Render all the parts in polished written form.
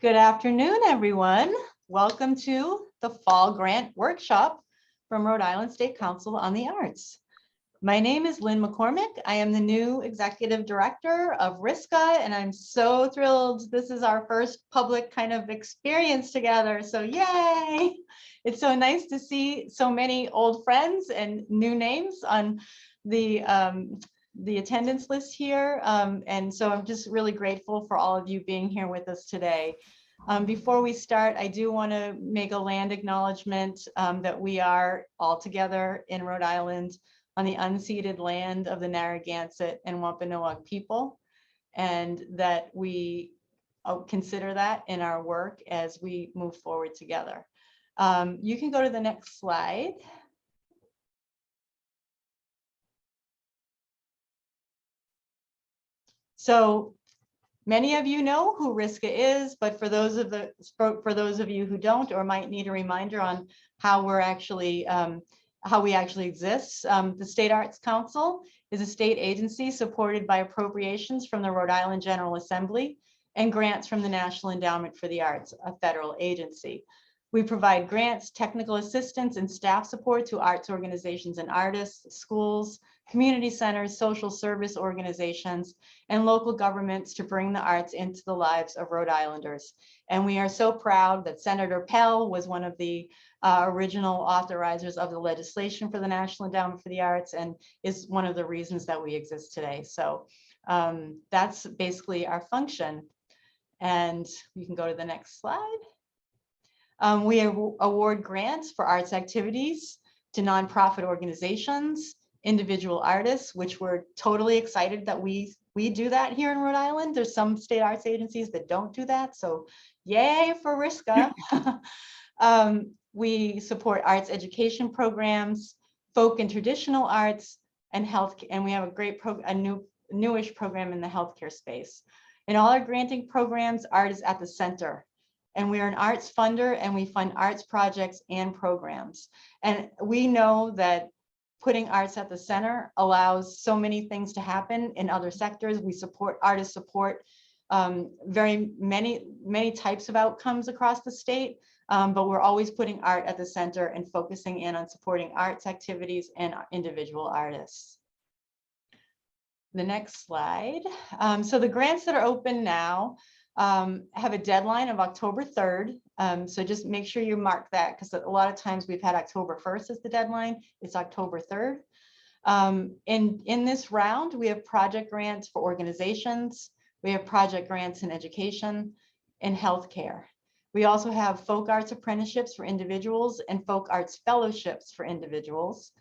Good afternoon, everyone. Welcome to the Fall Grant Workshop from Rhode Island State Council on the Arts. My name is Lynn McCormick. I am the new Executive Director of RISCA, and I'm so thrilled. This is our first public kind of experience together, so yay! It's so nice to see so many old friends and new names on the attendance list here. And so I'm just really grateful for all of you being here with us today. Before we start, I do want to make a land acknowledgement that we are all together in Rhode Island on the unceded land of the Narragansett and Wampanoag people, and that we consider that in our work as we move forward together. You can go to the next slide. So many of you know who RISCA is, but for those of you who don't or might need a reminder on how we actually exist, the State Arts Council is a state agency supported by appropriations from the Rhode Island General Assembly and grants from the National Endowment for the Arts, a federal agency. We provide grants, technical assistance, and staff support to arts organizations and artists, schools, community centers, social service organizations, and local governments to bring the arts into the lives of Rhode Islanders. And we are so proud that Senator Pell was one of the original authorizers of the legislation for the National Endowment for the Arts and is one of the reasons that we exist today. So that's basically our function. And you can go to the next slide. We award grants for arts activities to nonprofit organizations, individual artists, which we're totally excited that we do that here in Rhode Island. There's some state arts agencies that don't do that, so yay for RISCA. We support arts education programs, folk and traditional arts, and health, and we have a great newish program in the healthcare space. In all our granting programs, art is at the center. And we are an arts funder, and we fund arts projects and programs. And we know that putting arts at the center allows so many things to happen in other sectors. We support artists, support very many types of outcomes across the state, but we're always putting art at the center and focusing in on supporting arts activities and individual artists. The next slide. So the grants that are open now have a deadline of October 3rd. So just make sure you mark that, because a lot of times we've had October 1st as the deadline. It's October 3rd. In this round, we have project grants for organizations. We have project grants in education and healthcare. We also have folk arts apprenticeships for individuals and folk arts fellowships for individuals.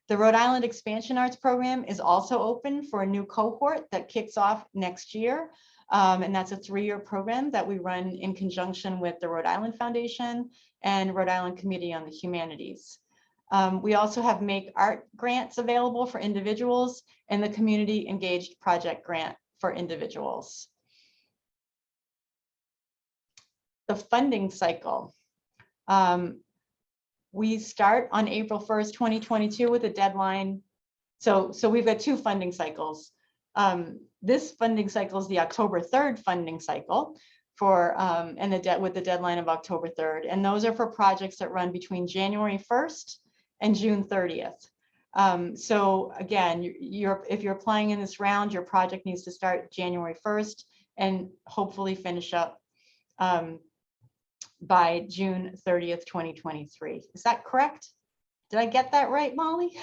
The Rhode Island Expansion Arts Program is also open for a new cohort that kicks off next year. And that's a 3-year program that we run in conjunction with the Rhode Island Foundation and Rhode Island Committee on the Humanities. We also have Make Art grants available for individuals and the Community Engaged Project grant for individuals. The funding cycle. We start on April 1st, 2022 with a deadline. So we've got 2 funding cycles. This funding cycle is the October 3rd funding cycle for with the deadline of October 3rd, and those are for projects that run between January 1st and June 30th. So again, if you're applying in this round, your project needs to start January 1st and hopefully finish up by June 30th, 2023. Is that correct? Did I get that right, Molly?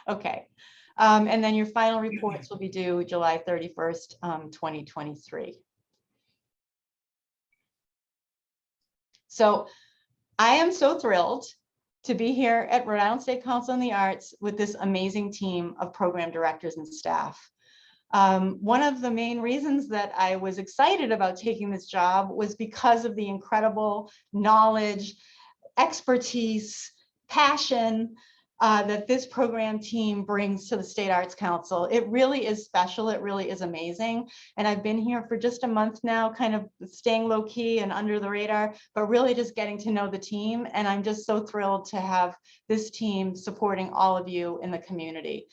Okay. And then your final reports will be due July 31st, 2023. So I am so thrilled to be here at Rhode Island State Council on the Arts with this amazing team of program directors and staff. One of the main reasons that I was excited about taking this job was because of the incredible knowledge, expertise, passion, that this program team brings to the State Arts Council. It really is special. It really is amazing. And I've been here for just a month now, kind of staying low key and under the radar, but really just getting to know the team. And I'm just so thrilled to have this team supporting all of you in the community.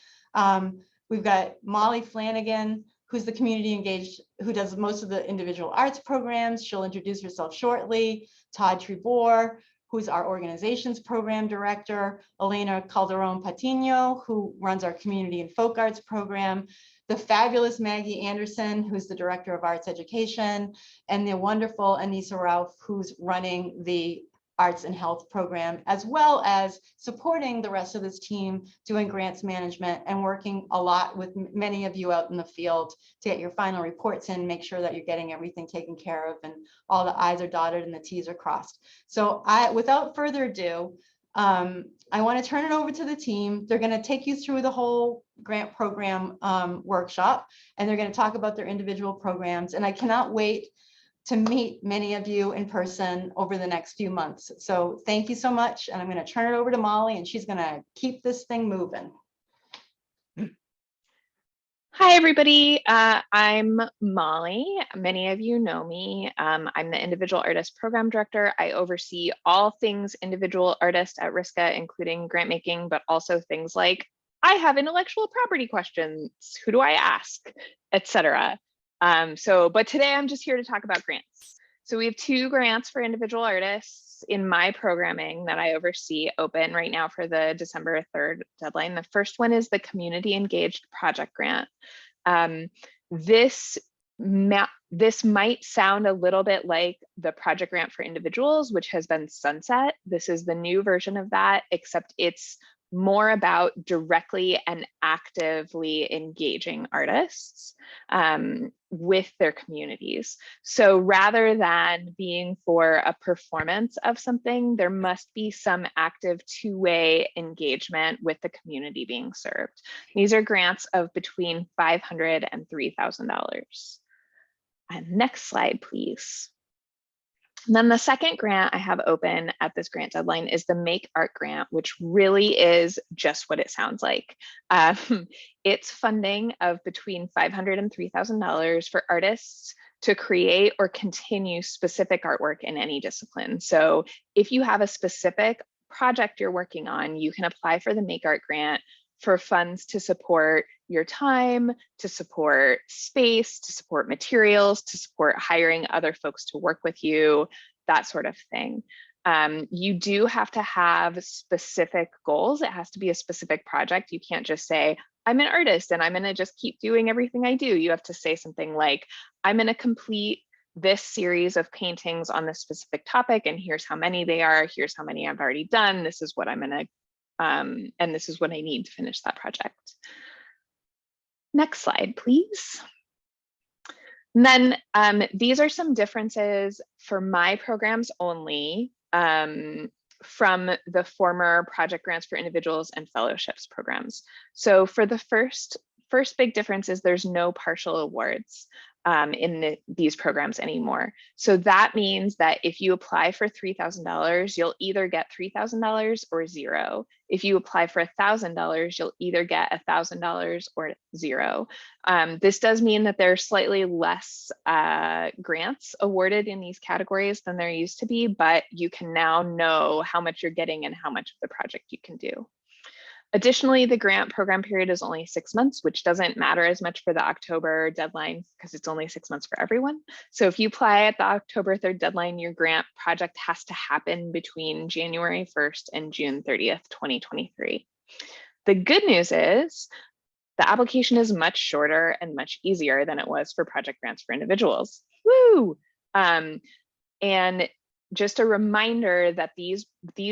We've got Molly Flanagan, who's the community engaged, who does most of the individual arts programs. She'll introduce herself shortly. Todd Trebor, who's our organizations program director. Elena Calderon Patino, who runs our community and folk arts program. The fabulous Maggie Anderson, who's the director of arts education, and the wonderful Anissa Ralph, who's running the arts and health program, as well as supporting the rest of this team, doing grants management and working a lot with many of you out in the field to get your final reports in, make sure that you're getting everything taken care of and all the I's are dotted and the T's are crossed. So without further ado, I want to turn it over to the team. They're going to take you through the whole grant program workshop, and they're going to talk about their individual programs. And I cannot wait to meet many of you in person over the next few months. So thank you so much. And I'm going to turn it over to Molly, and she's going to keep this thing moving. Hi, everybody. I'm Molly. Many of you know me. I'm the Individual Artist Program Director. I oversee all things individual artist at RISCA, including grant making, but also things like, I have intellectual property questions. Who do I ask, etc. But today I'm just here to talk about grants. So we have 2 grants for individual artists in my programming that I oversee open right now for the December 3rd deadline. The first one is the Community Engaged Project Grant. This might sound a little bit like the project grant for individuals, which has been sunset. This is the new version of that, except it's more about directly and actively engaging artists with their communities. So rather than being for a performance of something, there must be some active 2-way engagement with the community being served. These are grants of between $500 and $3,000. And next slide, please. And then the second grant I have open at this grant deadline is the Make Art Grant, which really is just what it sounds like. It's funding of between $500 and $3,000 for artists to create or continue specific artwork in any discipline. So if you have a specific project you're working on, you can apply for the Make Art Grant for funds to support your time, to support space, to support materials, to support hiring other folks to work with you, that sort of thing. You do have to have specific goals. It has to be a specific project. You can't just say, I'm an artist and I'm going to just keep doing everything I do. You have to say something like, I'm going to complete this series of paintings on this specific topic, and here's how many they are. Here's how many I've already done. This is what I'm going to and this is what I need to finish that project. Next slide, please. And then these are some differences for my programs only from the former project grants for individuals and fellowships programs. So for the first big difference is there's no partial awards in these programs anymore. So that means that if you apply for $3,000, you'll either get $3,000 or zero. If you apply for $1,000, you'll either get $1,000 or zero. This does mean that there are slightly less grants awarded in these categories than there used to be, but you can now know how much you're getting and how much of the project you can do. Additionally, the grant program period is only 6 months, which doesn't matter as much for the October deadline because it's only 6 months for everyone. So if you apply at the October 3rd deadline, your grant project has to happen between January 1st and June 30th, 2023. The good news is the application is much shorter and much easier than it was for project grants for individuals. Woo! And just a reminder that these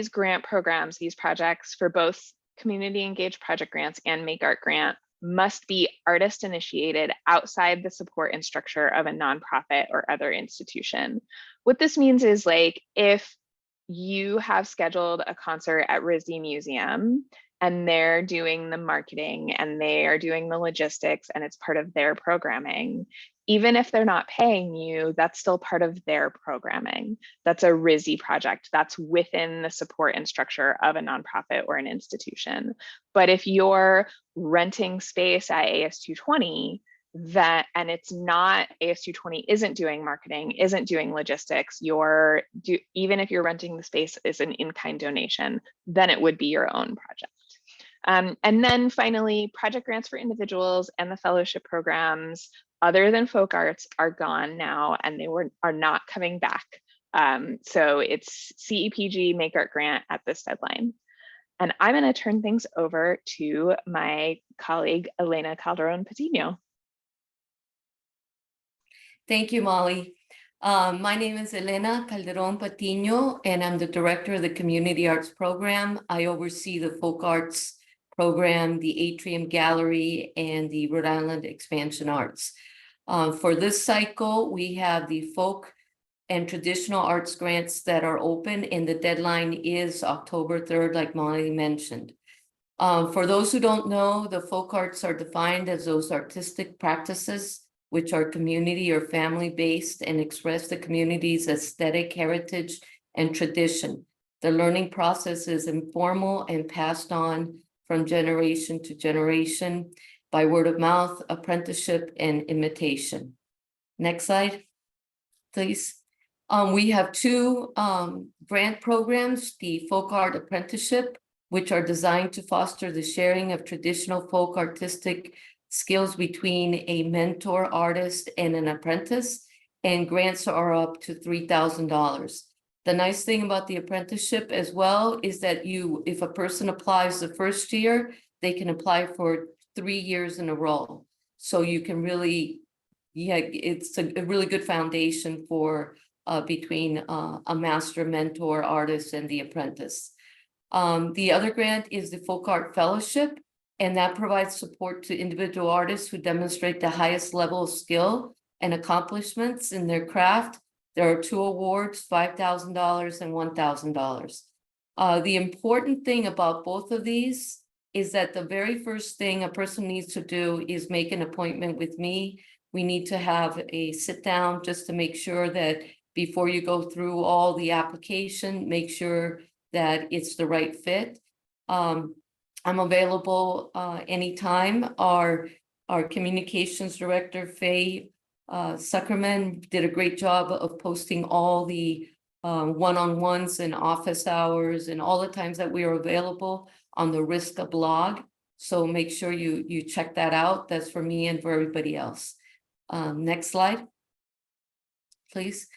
grant programs, these projects for both Community Engaged Project Grants and Make Art Grant must be artist initiated outside the support and structure of a nonprofit or other institution. What this means is, like, if you have scheduled a concert at RISD Museum and they're doing the marketing and they are doing the logistics and it's part of their programming, even if they're not paying you, that's still part of their programming. That's a RISD project. That's within the support and structure of a nonprofit or an institution. But if you're renting space at AS220, and it's not, AS220 isn't doing marketing, isn't doing logistics, even if you're renting the space as an in-kind donation, then it would be your own project. And then finally, project grants for individuals and the fellowship programs other than folk arts are gone now, and they are not coming back. So it's CEPG Make Art Grant at this deadline. And I'm going to turn things over to my colleague, Elena Calderon-Patino. Thank you, Molly. My name is Elena Calderon-Patino, and I'm the director of the Community Arts Program. I oversee the Folk Arts Program, the Atrium Gallery, and the Rhode Island Expansion Arts. For this cycle, we have the Folk and Traditional Arts grants that are open, and the deadline is October 3rd, like Molly mentioned. For those who don't know, the folk arts are defined as those artistic practices which are community or family-based and express the community's aesthetic heritage and tradition. The learning process is informal and passed on from generation to generation by word of mouth, apprenticeship, and imitation. Next slide, please. We have two grant programs, the Folk Art Apprenticeship, which are designed to foster the sharing of traditional folk artistic skills between a mentor artist and an apprentice, and grants are up to $3,000. The nice thing about the apprenticeship as well is that if a person applies the first year, they can apply for 3 years in a row. So you can really, it's a really good foundation for between a master, mentor, artist, and the apprentice. The other grant is the Folk Art Fellowship, and that provides support to individual artists who demonstrate the highest level of skill and accomplishments in their craft. There are 2 awards, $5,000 and $1,000. The important thing about both of these is that the very first thing a person needs to do is make an appointment with me. We need to have a sit down just to make sure that before you go through all the application, make sure that it's the right fit. I'm available anytime. Our communications director, Faye Zuckerman, did a great job of posting all the one-on-ones and office hours and all the times that we are available on the RISCA blog. So make sure you check that out. That's for me and for everybody else. Next slide, please.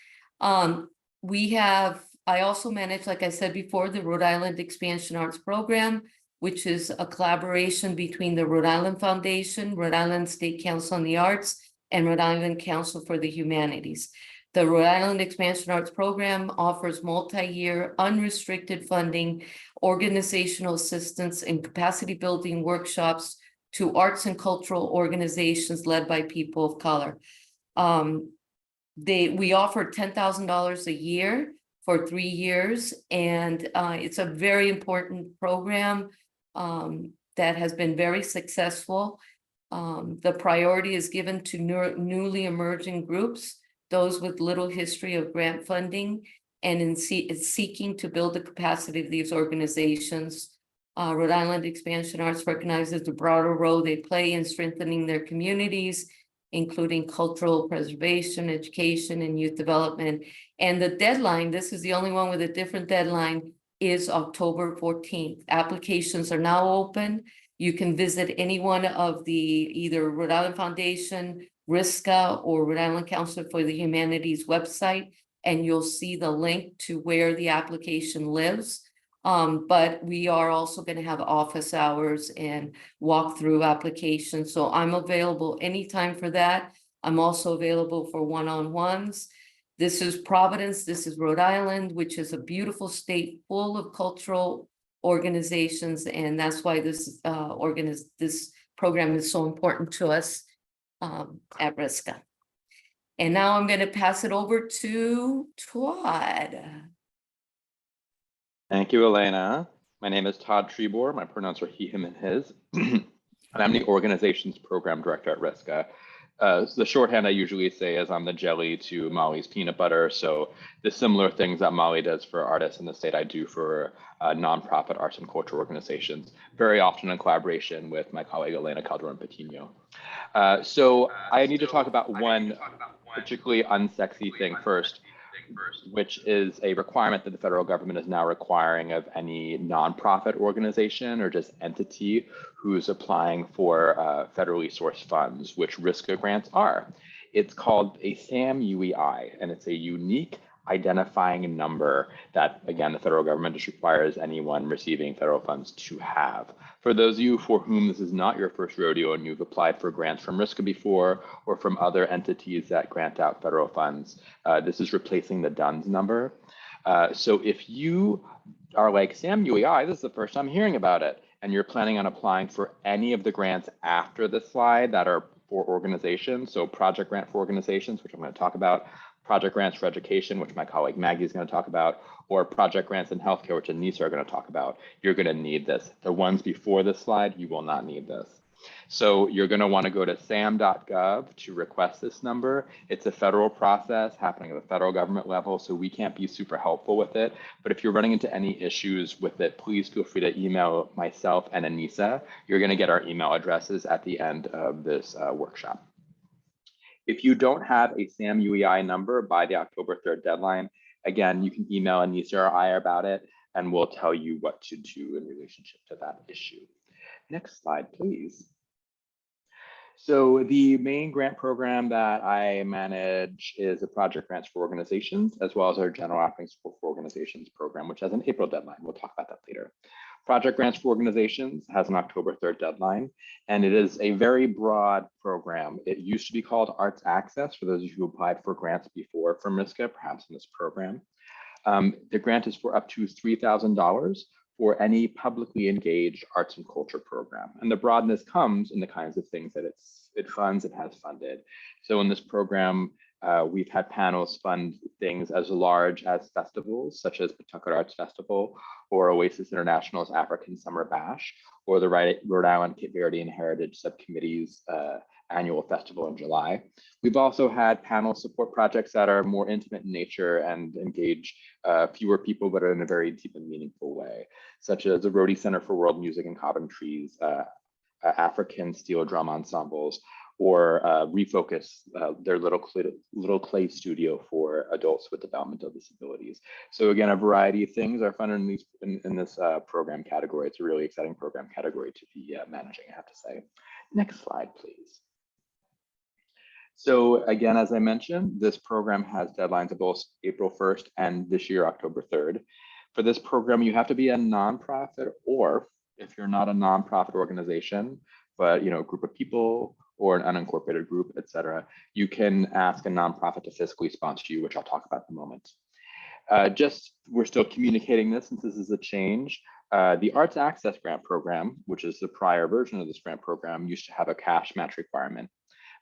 I also manage, like I said before, the Rhode Island Expansion Arts Program, which is a collaboration between the Rhode Island Foundation, Rhode Island State Council on the Arts, and Rhode Island Council for the Humanities. The Rhode Island Expansion Arts Program offers multi-year unrestricted funding, organizational assistance, and capacity building workshops to arts and cultural organizations led by people of color. We offer $10,000 a year for 3 years, and it's a very important program that has been very successful. The priority is given to newly emerging groups, those with little history of grant funding, and it's seeking to build the capacity of these organizations. Rhode Island Expansion Arts recognizes the broader role they play in strengthening their communities, including cultural preservation, education, and youth development. And the deadline, this is the only one with a different deadline, is October 14th. Applications are now open. You can visit any one of the either Rhode Island Foundation, RISCA, or Rhode Island Council for the Humanities website, and you'll see the link to where the application lives. But we are also going to have office hours and walk through applications. So I'm available anytime for that. I'm also available for one-on-ones. This is Providence. This is Rhode Island, which is a beautiful state full of cultural organizations. And that's why this program is so important to us at RISCA. And now I'm going to pass it over to Todd. Thank you, Elena. My name is Todd Trebor. My pronouns are he, him, and his. And I'm the organizations program director at RISCA. The shorthand I usually say is I'm the jelly to Molly's peanut butter. So the similar things that Molly does for artists in the state, I do for nonprofit arts and culture organizations, very often in collaboration with my colleague Elena Calderon-Patino. So I need to talk about one particularly unsexy thing first. thing first, which is a requirement that the federal government is now requiring of any nonprofit organization or just entity who's applying for federally sourced funds, which RISCA grants are. It's called a SAM UEI, and it's a unique identifying number that, again, the federal government just requires anyone receiving federal funds to have. For those of you for whom this is not your first rodeo and you've applied for grants from RISCA before or from other entities that grant out federal funds, this is replacing the DUNS number. So if you are like, SAM UEI, this is the first time hearing about it, and you're planning on applying for any of the grants after this slide that are for organizations, so project grant for organizations, which I'm going to talk about, project grants for education, which my colleague Maggie is going to talk about, or project grants in healthcare, which Anissa are going to talk about, you're going to need this. The ones before this slide, you will not need this. So you're going to want to go to sam.gov to request this number. It's a federal process happening at the federal government level, so we can't be super helpful with it. But if you're running into any issues with it, please feel free to email myself and Anissa. You're going to get our email addresses at the end of this workshop. If you don't have a SAM UEI number by the October 3rd deadline, again, you can email Anissa or I about it, and we'll tell you what to do in relationship to that issue. Next slide, please. So the main grant program that I manage is a project grants for organizations, as well as our general operating support for organizations program, which has an April deadline. We'll talk about that later. Project grants for organizations has an October 3rd deadline, and it is a very broad program. It used to be called Arts Access for those of you who applied for grants before from RISCA, perhaps in this program. The grant is for up to $3,000 for any publicly engaged arts and culture program. And the broadness comes in the kinds of things that it funds and has funded. So in this program, we've had panels fund things as large as festivals, such as Pawtucket Arts Festival, or Oasis International's African Summer Bash, or the Rhode Island Cape Verdean Heritage Subcommittee's annual festival in July. We've also had panel support projects that are more intimate in nature and engage fewer people, but in a very deep and meaningful way, such as the Rhode Center for World Music in Coventry's African steel drum ensembles, or Refocus, their little clay studio for adults with developmental disabilities. So again, a variety of things are funded in this program category. It's a really exciting program category to be managing, I have to say. Next slide, please. So again, as I mentioned, this program has deadlines of both April 1st and this year, October 3rd. For this program, you have to be a nonprofit, or if you're not a nonprofit organization, but a group of people or an unincorporated group, et cetera, you can ask a nonprofit to fiscally sponsor you, which I'll talk about in a moment. We're still communicating this since this is a change. The Arts Access Grant Program, which is the prior version of this grant program, used to have a cash match requirement.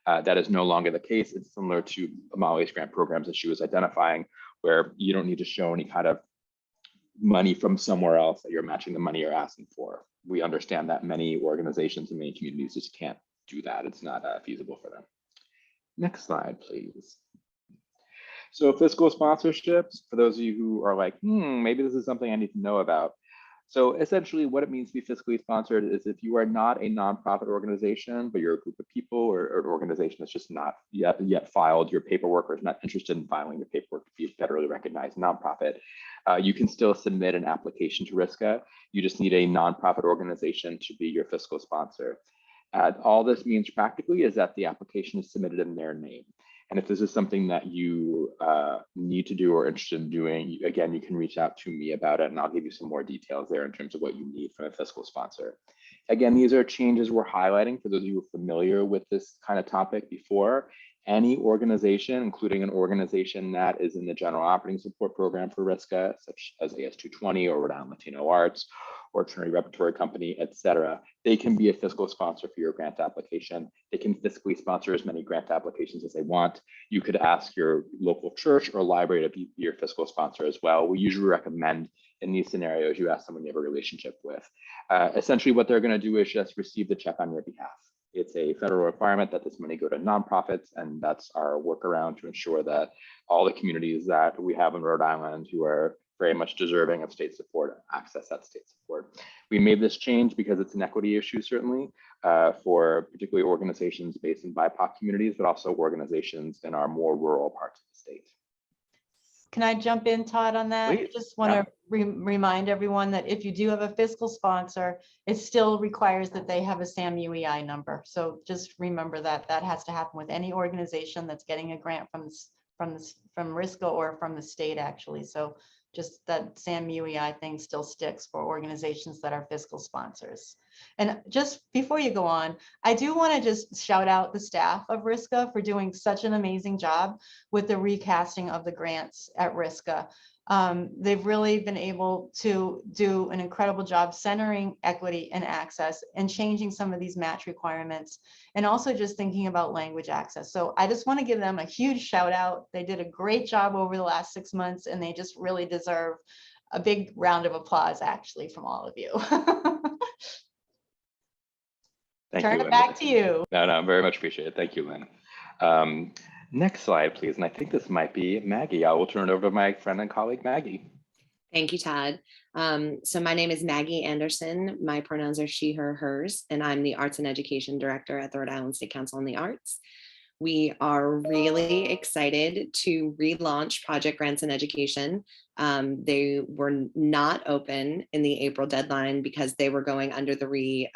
That is no longer the case. It's similar to Molly's grant programs that she was identifying, where you don't need to show any kind of money from somewhere else that you're matching the money you're asking for. We understand that many organizations and many communities just can't do that. It's not feasible for them. Next slide, please. So fiscal sponsorships, for those of you who are like, maybe this is something I need to know about. So essentially what it means to be fiscally sponsored is if you are not a nonprofit organization, but you're a group of people or an organization that's just not yet filed your paperwork or is not interested in filing your paperwork to be a federally recognized nonprofit, you can still submit an application to RISCA. You just need a nonprofit organization to be your fiscal sponsor. All this means practically is that the application is submitted in their name. And if this is something that you need to do or interested in doing, again, you can reach out to me about it and I'll give you some more details there in terms of what you need from a fiscal sponsor. Again, these are changes we're highlighting for those of you who are familiar with this kind of topic before. Any organization, including an organization that is in the general operating support program for RISCA, such as AS220 or Rhode Island Latino Arts or Trinity Repertory Company, et cetera, they can be a fiscal sponsor for your grant application. They can fiscally sponsor as many grant applications as they want. You could ask your local church or library to be your fiscal sponsor as well. We usually recommend in these scenarios, you ask someone you have a relationship with. Essentially what they're gonna do is just receive the check on your behalf. It's a federal requirement that this money go to nonprofits, and that's our workaround to ensure that all the communities that we have in Rhode Island who are very much deserving of state support access that state support. We made this change because it's an equity issue, certainly, for particularly organizations based in BIPOC communities, but also organizations in our more rural parts of the state. can I jump in, Todd, on that? Please, Just want to remind everyone that if you do have a fiscal sponsor, it still requires that they have a SAM UEI number. So just remember that that has to happen with any organization that's getting a grant from RISCA or from the state, actually. So just that SAM UEI thing still sticks for organizations that are fiscal sponsors. And just before you go on, I do want to just shout out the staff of RISCA for doing such an amazing job with the recasting of the grants at RISCA. They've really been able to do an incredible job centering equity and access and changing some of these match requirements, and also just thinking about language access. So I just want to give them a huge shout out. They did a great job over the last 6 months, and they just really deserve a big round of applause, actually, from all of you. Turn it back to you. No, very much appreciated. Thank you, Lynn. Next slide, please. And I think this might be Maggie. I will turn it over to my friend and colleague, Maggie. Thank you, Todd. So my name is Maggie Anderson. My pronouns are she, her, hers, and I'm the Arts and Education Director at the Rhode Island State Council on the Arts. We are really excited to relaunch Project Grants in Education. They were not open in the April deadline because they were going under the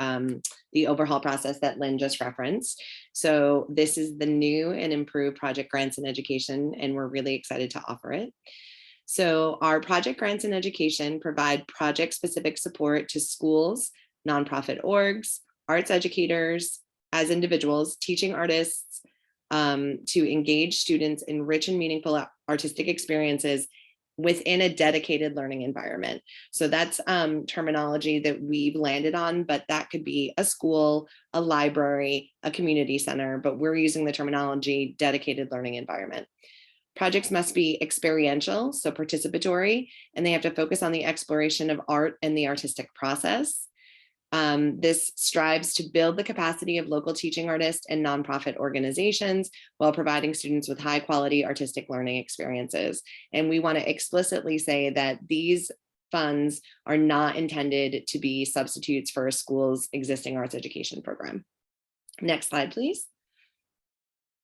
overhaul process that Lynn just referenced. So this is the new and improved Project Grants in Education, and we're really excited to offer it. So our Project Grants in Education provide project-specific support to schools, nonprofit orgs, arts educators, as individuals, teaching artists, to engage students in rich and meaningful artistic experiences within a dedicated learning environment. So that's terminology that we've landed on, but that could be a school, a library, a community center, but we're using the terminology dedicated learning environment. Projects must be experiential, so participatory, and they have to focus on the exploration of art and the artistic process. This strives to build the capacity of local teaching artists and nonprofit organizations while providing students with high quality artistic learning experiences. And we want to explicitly say that these funds are not intended to be substitutes for a school's existing arts education program. Next slide, please.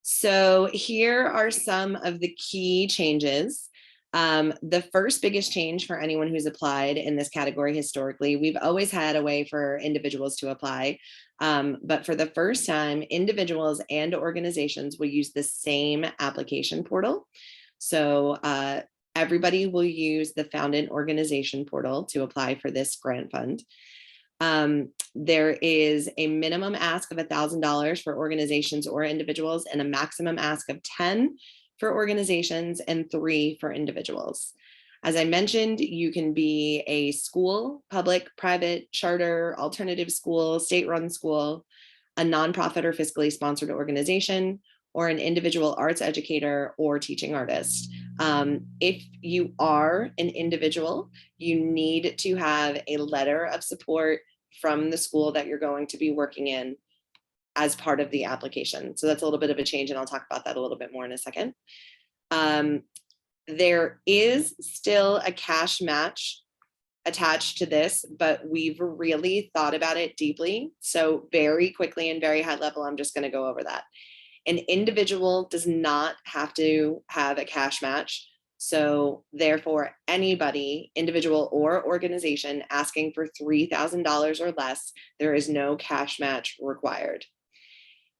So here are some of the key changes. The first biggest change for anyone who's applied in this category historically, we've always had a way for individuals to apply, but for the first time, individuals and organizations will use the same application portal. So everybody will use the Foundant Organization portal to apply for this grant fund. There is a minimum ask of $1,000 for organizations or individuals and a maximum ask of $10,000 for organizations and $3,000 for individuals. As I mentioned, you can be a school, public, private, charter, alternative school, state-run school, a nonprofit or fiscally sponsored organization, or an individual arts educator or teaching artist. If you are an individual, you need to have a letter of support from the school that you're going to be working in as part of the application. So that's a little bit of a change, and I'll talk about that a little bit more in a second. There is still a cash match attached to this, but we've really thought about it deeply. So very quickly and very high level, I'm just going to go over that. An individual does not have to have a cash match. So therefore, anybody, individual or organization asking for $3,000 or less, there is no cash match required.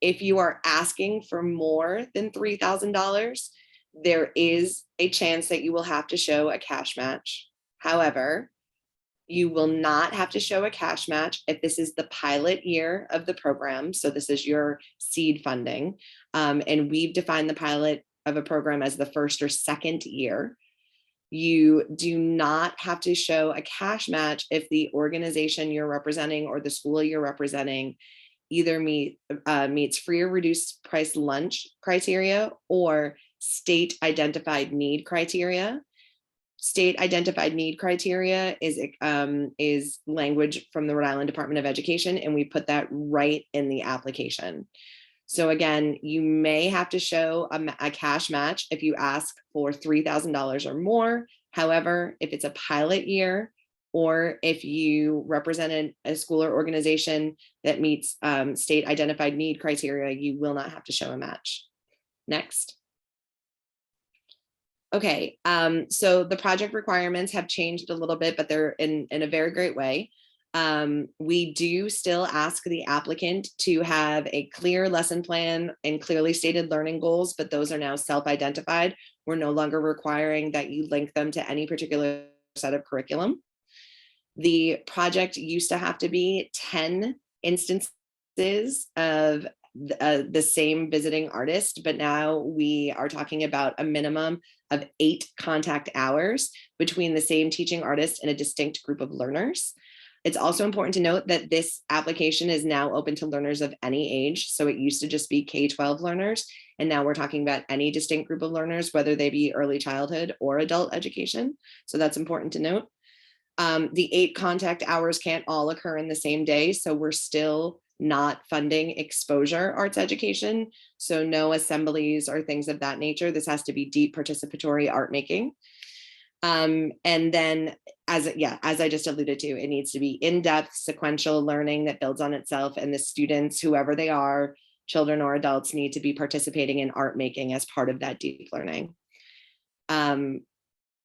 If you are asking for more than $3,000, there is a chance that you will have to show a cash match. However, you will not have to show a cash match if this is the pilot year of the program. So this is your seed funding. And we've defined the pilot of a program as the first or second year. You do not have to show a cash match if the organization you're representing or the school you're representing either meets free or reduced price lunch criteria or state identified need criteria. State identified need criteria is language from the Rhode Island Department of Education, and we put that right in the application. So again, you may have to show a cash match if you ask for $3,000 or more. However, if it's a pilot year, or if you represent a school or organization that meets state identified need criteria, you will not have to show a match. Next. Okay, so the project requirements have changed a little bit, but they're in a very great way. We do still ask the applicant to have a clear lesson plan and clearly stated learning goals, but those are now self-identified. We're no longer requiring that you link them to any particular set of curriculum. The project used to have to be 10 instances of the same visiting artist, but now we are talking about a minimum of 8 contact hours between the same teaching artist and a distinct group of learners. It's also important to note that this application is now open to learners of any age. So it used to just be K-12 learners, and now we're talking about any distinct group of learners, whether they be early childhood or adult education. So that's important to note. The 8 contact hours can't all occur in the same day, so we're still not funding exposure arts education. So no assemblies or things of that nature. This has to be deep participatory art making. And then as I just alluded to, it needs to be in-depth sequential learning that builds on itself, and the students, whoever they are, children or adults, need to be participating in art making as part of that deep learning. If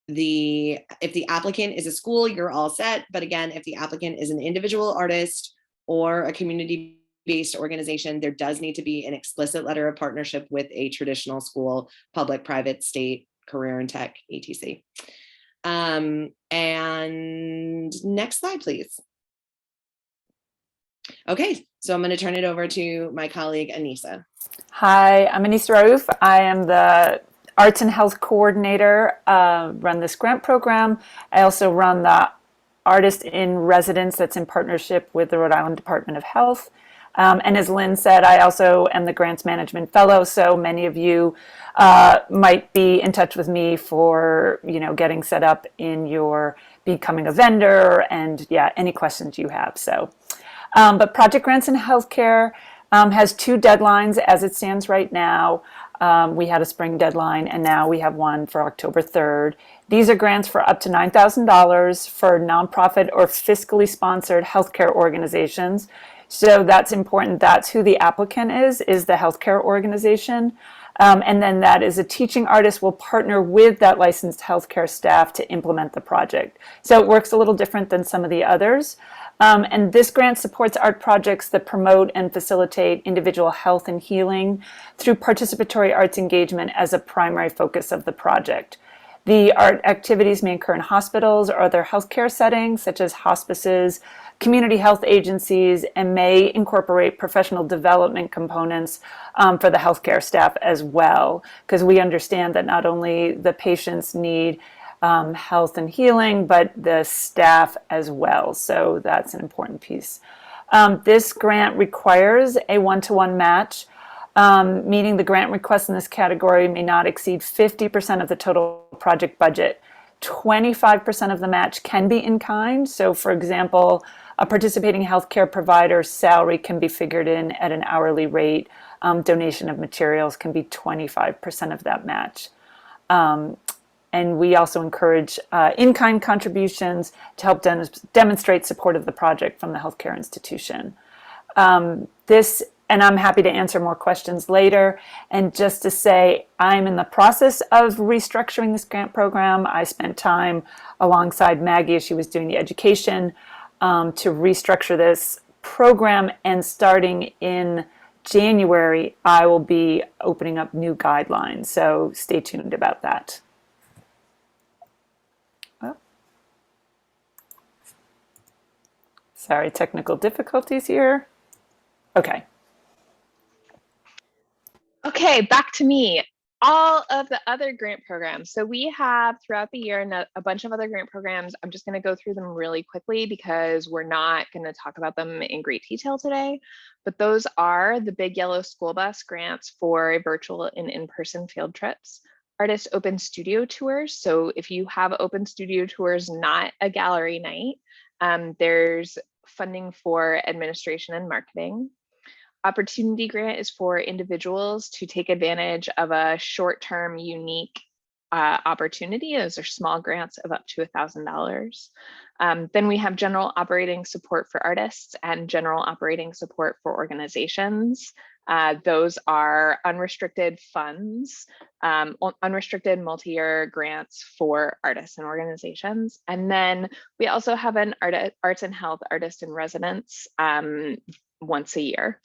the applicant is a school, you're all set. But again, if the applicant is an individual artist or a community-based organization, there does need to be an explicit letter of partnership with a traditional school, public, private, state, career and tech, etc. And next slide, please. Okay, so I'm going to turn it over to my colleague, Anissa. Hi, I'm Anissa Raouf. I am the Arts and Health Coordinator, run this grant program. I also run the Artist in Residence that's in partnership with the Rhode Island Department of Health. And as Lynn said, I also am the Grants Management Fellow, so many of you might be in touch with me for, getting set up in your becoming a vendor and any questions you have. So, but Project Grants in Healthcare has 2 deadlines as it stands right now. We had a spring deadline, and now we have one for October 3rd. These are grants for up to $9,000 for nonprofit or fiscally sponsored healthcare organizations. So that's important. That's who the applicant is the healthcare organization. And then that is a teaching artist will partner with that licensed healthcare staff to implement the project. So it works a little different than some of the others. And this grant supports art projects that promote and facilitate individual health and healing through participatory arts engagement as a primary focus of the project. The art activities may occur in hospitals or other healthcare settings, such as hospices, community health agencies, and may incorporate professional development components for the healthcare staff as well, because we understand that not only the patients need health and healing, but the staff as well. So that's an important piece. This grant requires a 1-to-1 match, meaning the grant request in this category may not exceed 50% of the total project budget. 25% of the match can be in kind. So for example, a participating healthcare provider's salary can be figured in at an hourly rate. Donation of materials can be 25% of that match. And we also encourage in-kind contributions to help demonstrate support of the project from the healthcare institution. And I'm happy to answer more questions later. And just to say, I'm in the process of restructuring this grant program. I spent time alongside Maggie as she was doing the education to restructure this program. And starting in January, I will be opening up new guidelines. So stay tuned about that. Oh. Sorry, technical difficulties here. Okay. Okay, back to me. All of the other grant programs. So we have throughout the year a bunch of other grant programs. I'm just going to go through them really quickly because we're not going to talk about them in great detail today. But those are the Big Yellow School Bus grants for virtual and in-person field trips, Artist Open Studio Tours. So if you have open studio tours, not a gallery night, there's funding for administration and marketing. Opportunity grant is for individuals to take advantage of a short-term unique opportunity. Those are small grants of up to $1,000. Then we have general operating support for artists and general operating support for organizations. Those are unrestricted funds, unrestricted multi-year grants for artists and organizations. And then we also have an Arts and Health Artist in Residence once a year.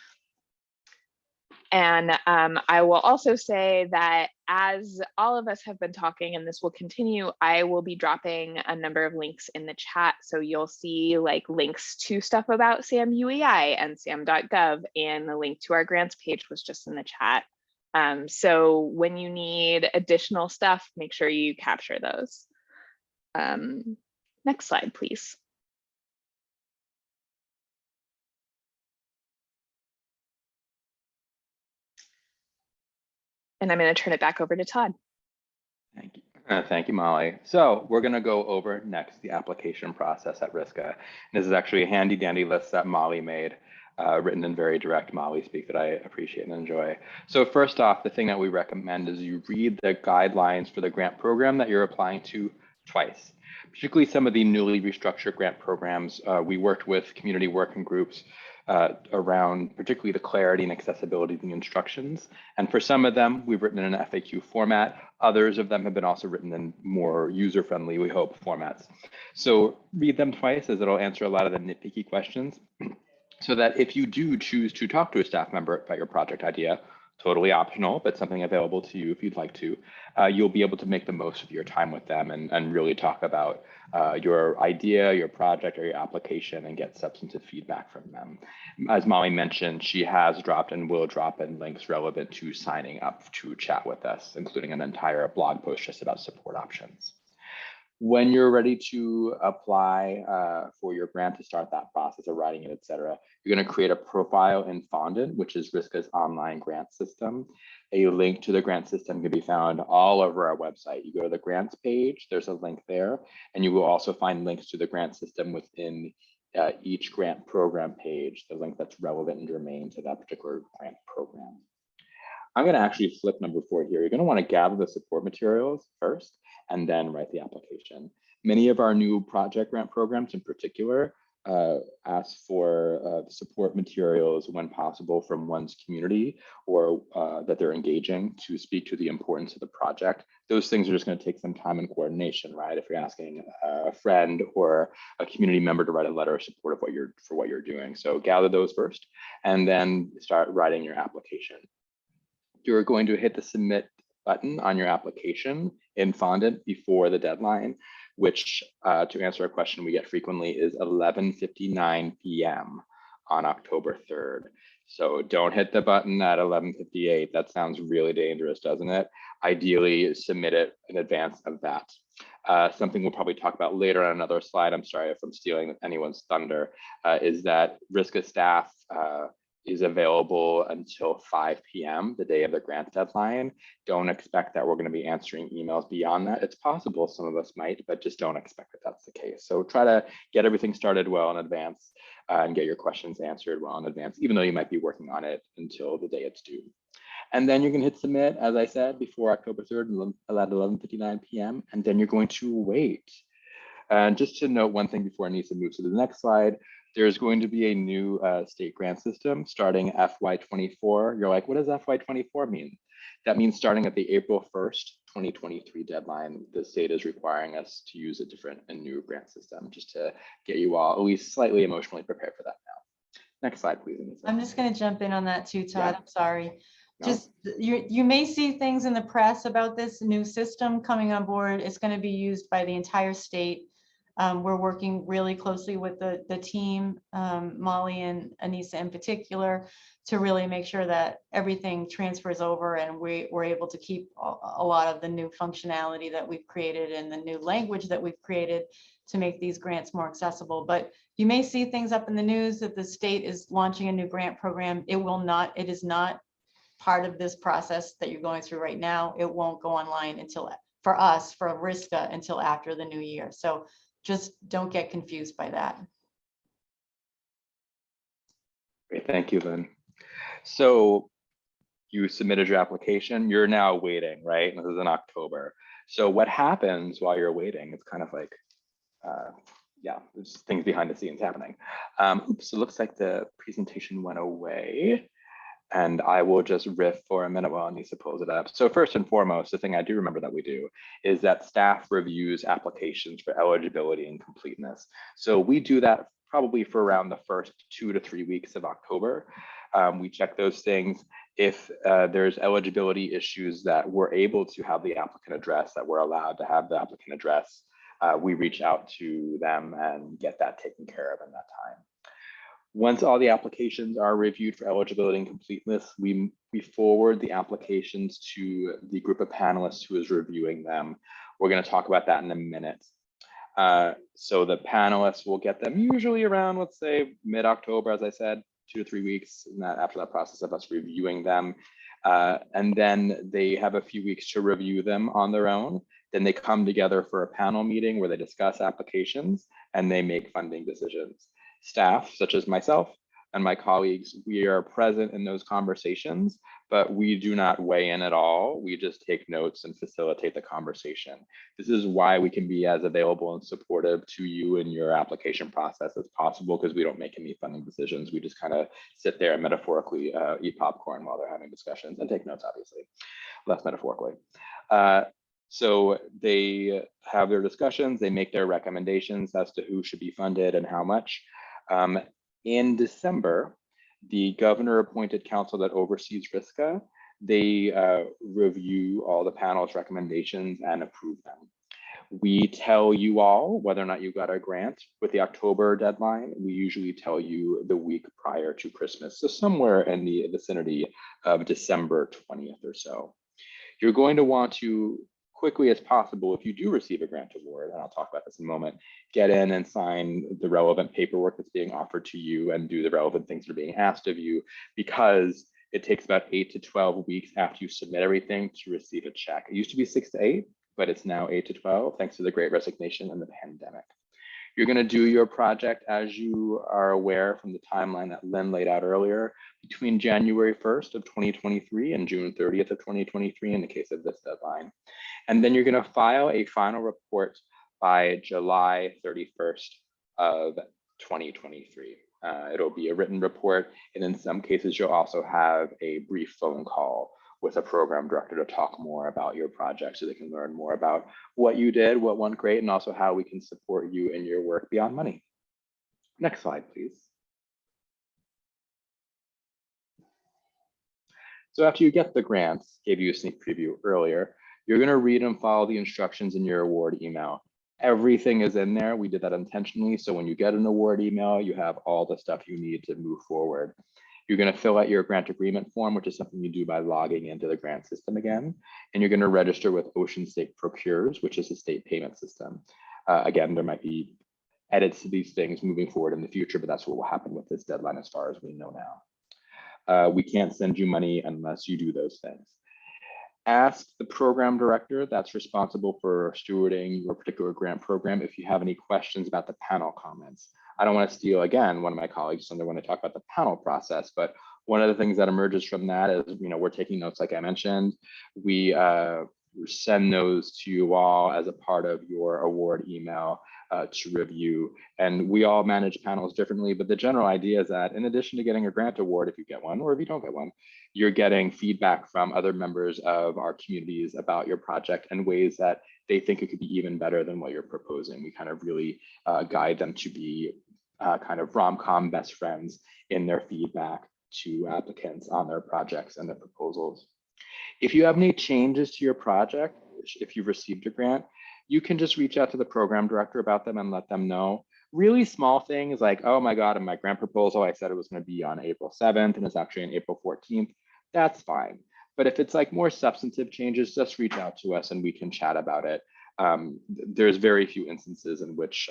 And I will also say that as all of us have been talking, and this will continue, I will be dropping a number of links in the chat. So you'll see like links to stuff about SAM-UEI and SAM.gov, and the link to our grants page was just in the chat. So when you need additional stuff, make sure you capture those. Next slide, please. And I'm going to turn it back over to Todd. Thank you. Thank you, Molly. So we're going to go over next the application process at RISCA. This is actually a handy dandy list that Molly made, written in very direct Molly speak that I appreciate and enjoy. So first off, the thing that we recommend is you read the guidelines for the grant program that you're applying to twice. Particularly some of the newly restructured grant programs, we worked with community working groups around particularly the clarity and accessibility of the instructions. And for some of them, we've written in an FAQ format. Others of them have been also written in more user-friendly, we hope, formats. So read them twice, as it'll answer a lot of the nitpicky questions, so that if you do choose to talk to a staff member about your project idea, totally optional, but something available to you if you'd like to, you'll be able to make the most of your time with them and really talk about your idea, your project, or your application and get substantive feedback from them. As Molly mentioned, she has dropped and will drop in links relevant to signing up to chat with us, including an entire blog post just about support options. When you're ready to apply for your grant, to start that process of writing it, et cetera, you're going to create a profile in Fondant, which is RISCA's online grant system. A link to the grant system can be found all over our website. You go to the grants page, there's a link there, and you will also find links to the grant system within each grant program page, the link that's relevant and germane to that particular grant program. I'm going to actually flip number 4 here. You're going to want to gather the support materials first and then write the application. Many of our new project grant programs in particular ask for support materials when possible from one's community or that they're engaging to speak to the importance of the project. Those things are just going to take some time and coordination, right? If you're asking a friend or a community member to write a letter of support of what you're doing. So gather those first and then start writing your application. You're going to hit the submit button on your application in Fondant before the deadline, which to answer a question we get frequently is 11:59 p.m. on October 3rd. So don't hit the button at 11:58. That sounds really dangerous, doesn't it? Ideally, submit it in advance of that. Something we'll probably talk about later on another slide, I'm sorry if I'm stealing anyone's thunder, is that RISCA staff is available until 5 p.m. the day of the grant deadline. Don't expect that we're going to be answering emails beyond that. It's possible some of us might, but just don't expect that that's the case. So try to get everything started well in advance and get your questions answered well in advance, even though you might be working on it until the day it's due. And then you're going to hit submit, as I said, before October 3rd at 11:59 p.m. And then you're going to wait. And just to note one thing before Anissa moves to the next slide, there's going to be a new state grant system starting FY24. You're like, what does FY24 mean? That means starting at the April 1st, 2023 deadline, the state is requiring us to use a different and new grant system just to get you all at least slightly emotionally prepared for that now. Next slide, please, Anissa. I'm just going to jump in on that too, Todd. Yeah. I'm sorry. No. Just you may see things in the press about this new system coming on board. It's going to be used by the entire state. We're working really closely with the team, Molly and Anissa in particular, to really make sure that everything transfers over and we're able to keep a lot of the new functionality that we've created and the new language that we've created to make these grants more accessible. But you may see things up in the news that the state is launching a new grant program. It is not part of this process that you're going through right now. It won't go online until, for us, for RISCA, until after the new year. So just don't get confused by that. Great, thank you, Lynn. So you submitted your application, you're now waiting, right? This is in October. So what happens while you're waiting? It's kind of like, yeah, there's things behind the scenes happening. Oops, it looks like the presentation went away. And I will just riff for a minute while Anissa pulls it up. So first and foremost, the thing I do remember that we do is that staff reviews applications for eligibility and completeness. So we do that probably for around the first 2 to 3 weeks of October. We check those things. If there's eligibility issues that we're able to have the applicant address, that we're allowed to have the applicant address, we reach out to them and get that taken care of in that time. Once all the applications are reviewed for eligibility and completeness, we forward the applications to the group of panelists who is reviewing them. We're going to talk about that in a minute. So the panelists will get them usually around, let's say, mid-October, as I said, 2 to 3 weeks after that process of us reviewing them. And then they have a few weeks to review them on their own. Then they come together for a panel meeting where they discuss applications and they make funding decisions. Staff, such as myself and my colleagues, we are present in those conversations, but we do not weigh in at all. We just take notes and facilitate the conversation. This is why we can be as available and supportive to you in your application process as possible, because we don't make any funding decisions. We just kind of sit there and metaphorically eat popcorn while they're having discussions and take notes, obviously, less metaphorically. So they have their discussions, they make their recommendations as to who should be funded and how much. In December, the governor appointed council that oversees RISCA. They review all the panel's recommendations and approve them. We tell you all whether or not you got a grant. With the October deadline, we usually tell you the week prior to Christmas, so somewhere in the vicinity of December 20th or so. You're going to want to, quickly as possible, if you do receive a grant award, and I'll talk about this in a moment, get in and sign the relevant paperwork that's being offered to you and do the relevant things that are being asked of you, because it takes about 8 to 12 weeks after you submit everything to receive a check. It used to be 6 to 8, but it's now 8 to 12, thanks to the Great Resignation and the pandemic. You're going to do your project, as you are aware from the timeline that Lynn laid out earlier, between January 1st of 2023 and June 30th of 2023 in the case of this deadline. And then you're going to file a final report by July 31st of 2023. It'll be a written report, and in some cases, you'll also have a brief phone call with a program director to talk more about your project so they can learn more about what you did, what went great, and also how we can support you in your work beyond money. Next slide, please. So after you get the grants, gave you a sneak preview earlier, you're going to read and follow the instructions in your award email. Everything is in there. We did that intentionally. So when you get an award email, you have all the stuff you need to move forward. You're going to fill out your grant agreement form, which is something you do by logging into the grant system again. And you're going to register with Ocean State Procures, which is a state payment system. Again, there might be edits to these things moving forward in the future, but that's what will happen with this deadline as far as we know now. We can't send you money unless you do those things. Ask the program director that's responsible for stewarding your particular grant program if you have any questions about the panel comments. I don't want to steal, again, one of my colleagues when they want to talk about the panel process, but one of the things that emerges from that is, we're taking notes, like I mentioned. We send those to you all as a part of your award email to review. And we all manage panels differently, but the general idea is that in addition to getting a grant award, if you get one, or if you don't get one, you're getting feedback from other members of our communities about your project and ways that they think it could be even better than what you're proposing. We kind of really guide them to be kind of rom-com best friends in their feedback to applicants on their projects and their proposals. If you have any changes to your project, if you've received a grant, you can just reach out to the program director about them and let them know. Really small things like, oh my God, in my grant proposal, I said it was going to be on April 7th and it's actually on April 14th. That's fine. But if it's like more substantive changes, just reach out to us and we can chat about it. There's very few instances in which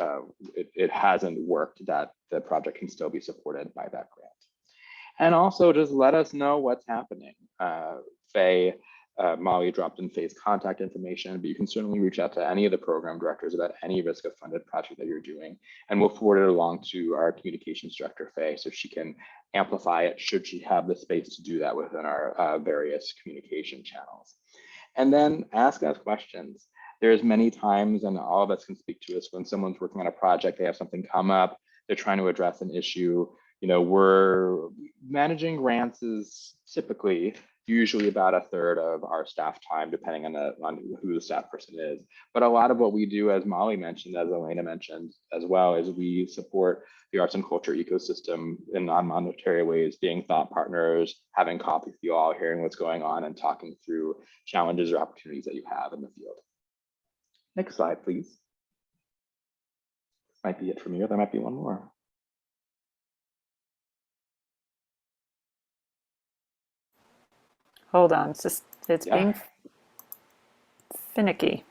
it hasn't worked that the project can still be supported by that grant. And also just let us know what's happening. Faye, Molly dropped in Faye's contact information, but you can certainly reach out to any of the program directors about any RISCA funded project that you're doing, and we'll forward it along to our communications director, Faye, so she can amplify it should she have the space to do that within our various communication channels. And then ask us questions. There's many times, and all of us can speak to this, when someone's working on a project, they have something come up, they're trying to address an issue, we're managing grants is typically usually about a third of our staff time, depending on who the staff person is. But a lot of what we do, as Molly mentioned, as Elena mentioned as well, is we support the arts and culture ecosystem in non-monetary ways, being thought partners, having coffee with you all, hearing what's going on, and talking through challenges or opportunities that you have in the field. Next slide, please. This might be it for me, or there might be one more. Hold on, it's being finicky.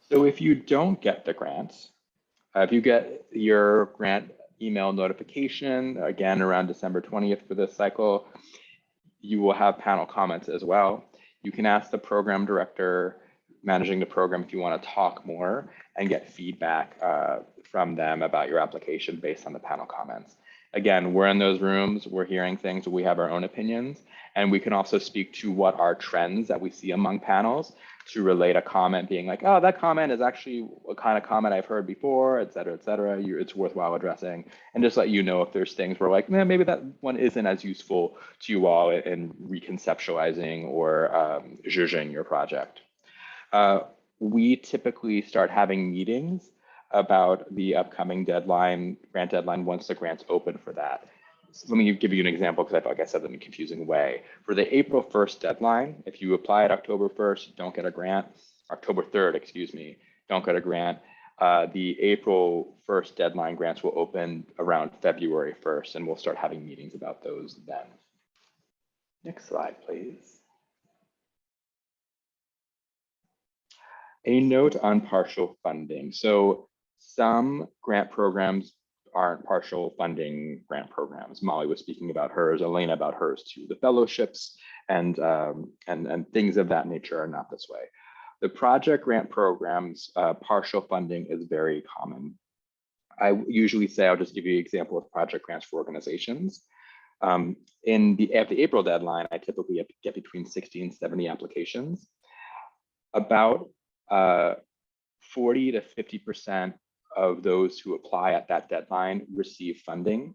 So if you don't get the grants, if you get your grant email notification, again, around December 20th for this cycle, you will have panel comments as well. You can ask the program director managing the program if you want to talk more and get feedback from them about your application based on the panel comments. Again, we're in those rooms, we're hearing things, we have our own opinions, and we can also speak to what are trends that we see among panels to relate a comment being like, oh, that comment is actually a kind of comment I've heard before, et cetera, it's worthwhile addressing. And just let you know if there's things where like, maybe that one isn't as useful to you all in reconceptualizing or judging your project. We typically start having meetings about the upcoming deadline, grant deadline, once the grant's open for that. So let me give you an example, because I feel like I said that in a confusing way. For the April 1st deadline, if you apply at October 1st, don't get a grant, October 3rd, excuse me, don't get a grant. The April 1st deadline grants will open around February 1st, and we'll start having meetings about those then. Next slide, please. A note on partial funding. So some grant programs aren't partial funding grant programs. Molly was speaking about hers, Elena about hers too. The fellowships and things of that nature are not this way. The project grant programs, partial funding is very common. I usually say, I'll just give you an example of project grants for organizations. At the April deadline, I typically get between 60 and 70 applications. About 40 to 50% of those who apply at that deadline receive funding.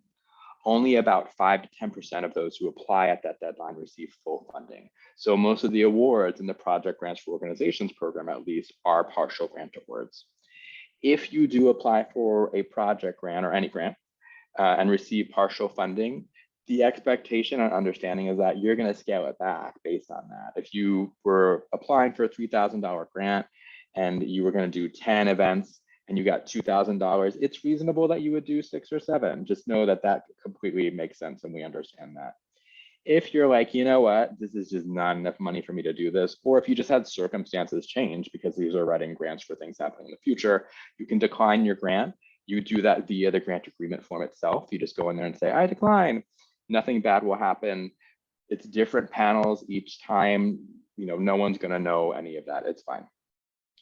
Only about 5 to 10% of those who apply at that deadline receive full funding. So most of the awards in the Project Grants for Organizations program, at least, are partial grant awards. If you do apply for a project grant or any grant and receive partial funding, the expectation and understanding is that you're going to scale it back based on that. If you were applying for a $3,000 grant and you were going to do 10 events and you got $2,000, it's reasonable that you would do 6 or 7. Just know that that completely makes sense and we understand that. If you're like, you know what, this is just not enough money for me to do this, or if you just had circumstances change because these are writing grants for things happening in the future, you can decline your grant. You do that via the grant agreement form itself. You just go in there and say, I decline. Nothing bad will happen. It's different panels each time. No one's going to know any of that. It's fine.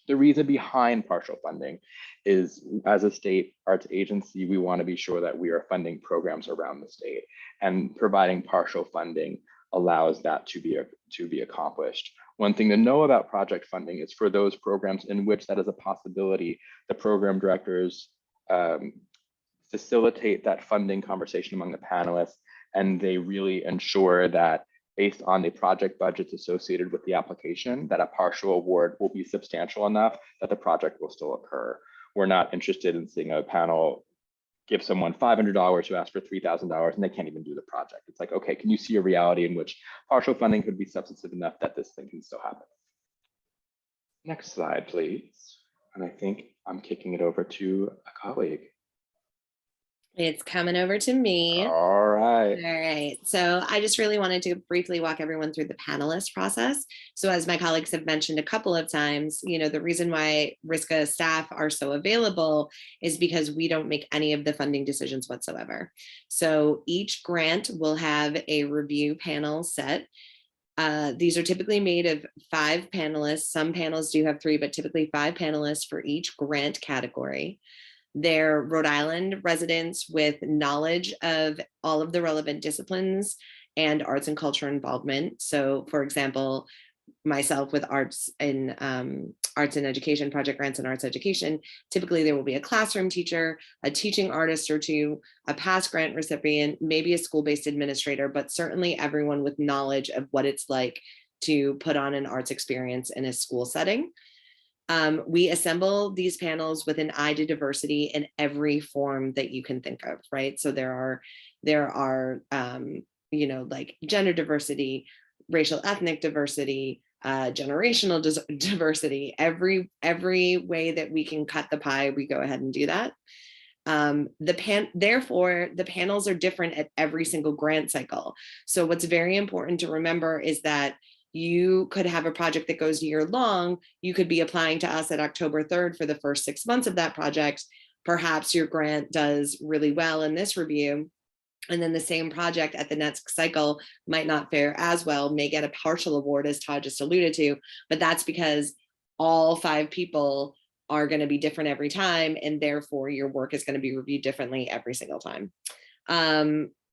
The reason behind partial funding is, as a state arts agency, we want to be sure that we are funding programs around the state, and providing partial funding allows that to be accomplished. One thing to know about project funding is for those programs in which that is a possibility, the program directors facilitate that funding conversation among the panelists, and they really ensure that based on the project budgets associated with the application, that a partial award will be substantial enough that the project will still occur. We're not interested in seeing a panel give someone $500 who asked for $3,000 and they can't even do the project. It's like, okay, can you see a reality in which partial funding could be substantive enough that this thing can still happen? Next slide, please. And I think I'm kicking it over to a colleague. It's coming over to me. All right. All right. So I just really wanted to briefly walk everyone through the panelist process. So as my colleagues have mentioned a couple of times, the reason why RISCA staff are so available is because we don't make any of the funding decisions whatsoever. So each grant will have a review panel set. These are typically made of 5 panelists. Some panels do have 3, but typically 5 panelists for each grant category. They're Rhode Island residents with knowledge of all of the relevant disciplines and arts and culture involvement. So for example, myself with arts and education, project grants and arts education, typically there will be a classroom teacher, a teaching artist or two, a past grant recipient, maybe a school-based administrator, but certainly everyone with knowledge of what it's like to put on an arts experience in a school setting. We assemble these panels with an eye to diversity in every form that you can think of, right? So there are you know, like gender diversity, racial ethnic diversity, generational diversity, every way that we can cut the pie, we go ahead and do that. Therefore, the panels are different at every single grant cycle. So what's very important to remember is that you could have a project that goes year long. You could be applying to us at October 3rd for the first 6 months of that project. Perhaps your grant does really well in this review, and then the same project at the next cycle might not fare as well, may get a partial award, as Todd just alluded to, but that's because all 5 people are going to be different every time, and therefore your work is going to be reviewed differently every single time.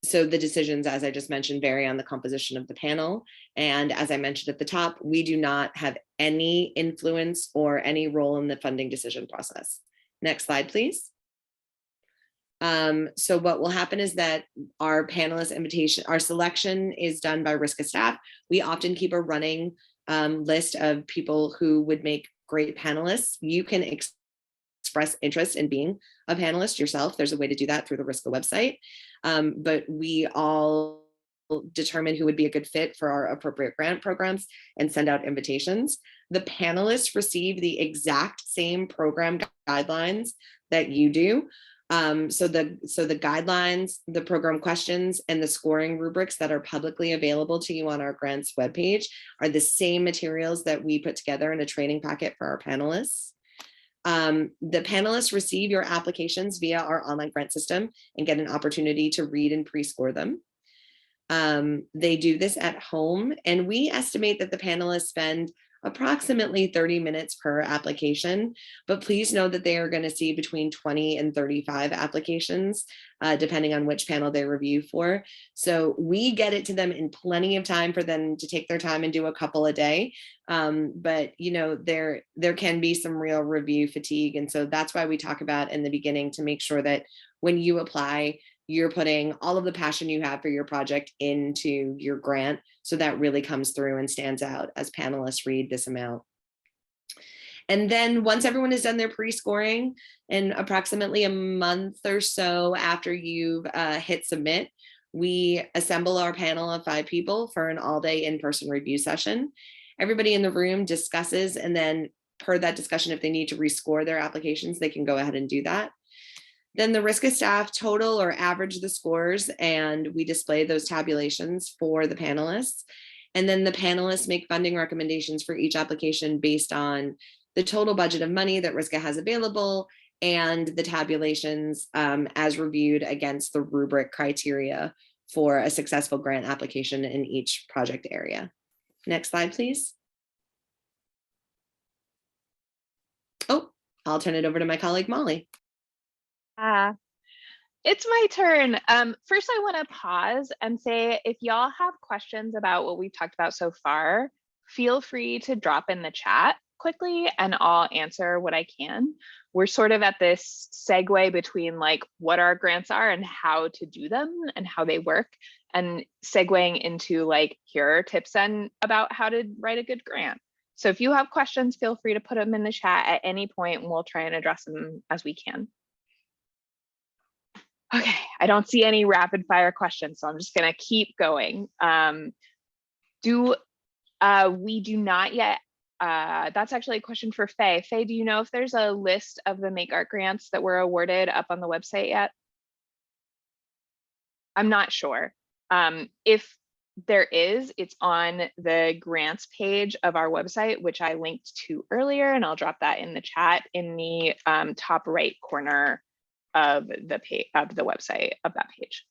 So the decisions, as I just mentioned, vary on the composition of the panel. And as I mentioned at the top, we do not have any influence or any role in the funding decision process. Next slide, please. So what will happen is that our panelist invitation, our selection is done by RISCA staff. We often keep a running list of people who would make great panelists. You can express interest in being a panelist yourself. There's a way to do that through the RISCA website. But we all determine who would be a good fit for our appropriate grant programs and send out invitations. The panelists receive the exact same program guidelines that you do. So the guidelines, the program questions, and the scoring rubrics that are publicly available to you on our grants webpage are the same materials that we put together in a training packet for our panelists. The panelists receive your applications via our online grant system and get an opportunity to read and pre-score them. They do this at home, and we estimate that the panelists spend approximately 30 minutes per application, but please know that they are going to see between 20 and 35 applications, depending on which panel they review for. So we get it to them in plenty of time for them to take their time and do a couple a day. But you know, there can be some real review fatigue. And so that's why we talk about in the beginning to make sure that when you apply, you're putting all of the passion you have for your project into your grant. So that really comes through and stands out as panelists read this amount. And then once everyone has done their pre-scoring, and approximately a month or so after you've hit submit, we assemble our panel of 5 people for an all-day in-person review session. Everybody in the room discusses, and then per that discussion, if they need to rescore their applications, they can go ahead and do that. Then the RISCA staff total or average the scores, and we display those tabulations for the panelists. And then the panelists make funding recommendations for each application based on the total budget of money that RISCA has available and the tabulations as reviewed against the rubric criteria for a successful grant application in each project area. Next slide, please. Oh, I'll turn it over to my colleague, Molly. It's my turn. First, I want to pause and say, if y'all have questions about what we've talked about so far, feel free to drop in the chat quickly and I'll answer what I can. We're sort of at this segue between like what our grants are and how to do them and how they work, and segueing into like, here are tips and about how to write a good grant. So if you have questions, feel free to put them in the chat at any point and we'll try and address them as we can. Okay, I don't see any rapid fire questions, so I'm just gonna keep going. We do not yet, that's actually a question for Faye. Faye, do you know if there's a list of the Make Art grants that were awarded up on the website yet? I'm not sure. If there is, it's on the grants page of our website, which I linked to earlier, and I'll drop that in the chat in the top right corner of the page of the website of that page.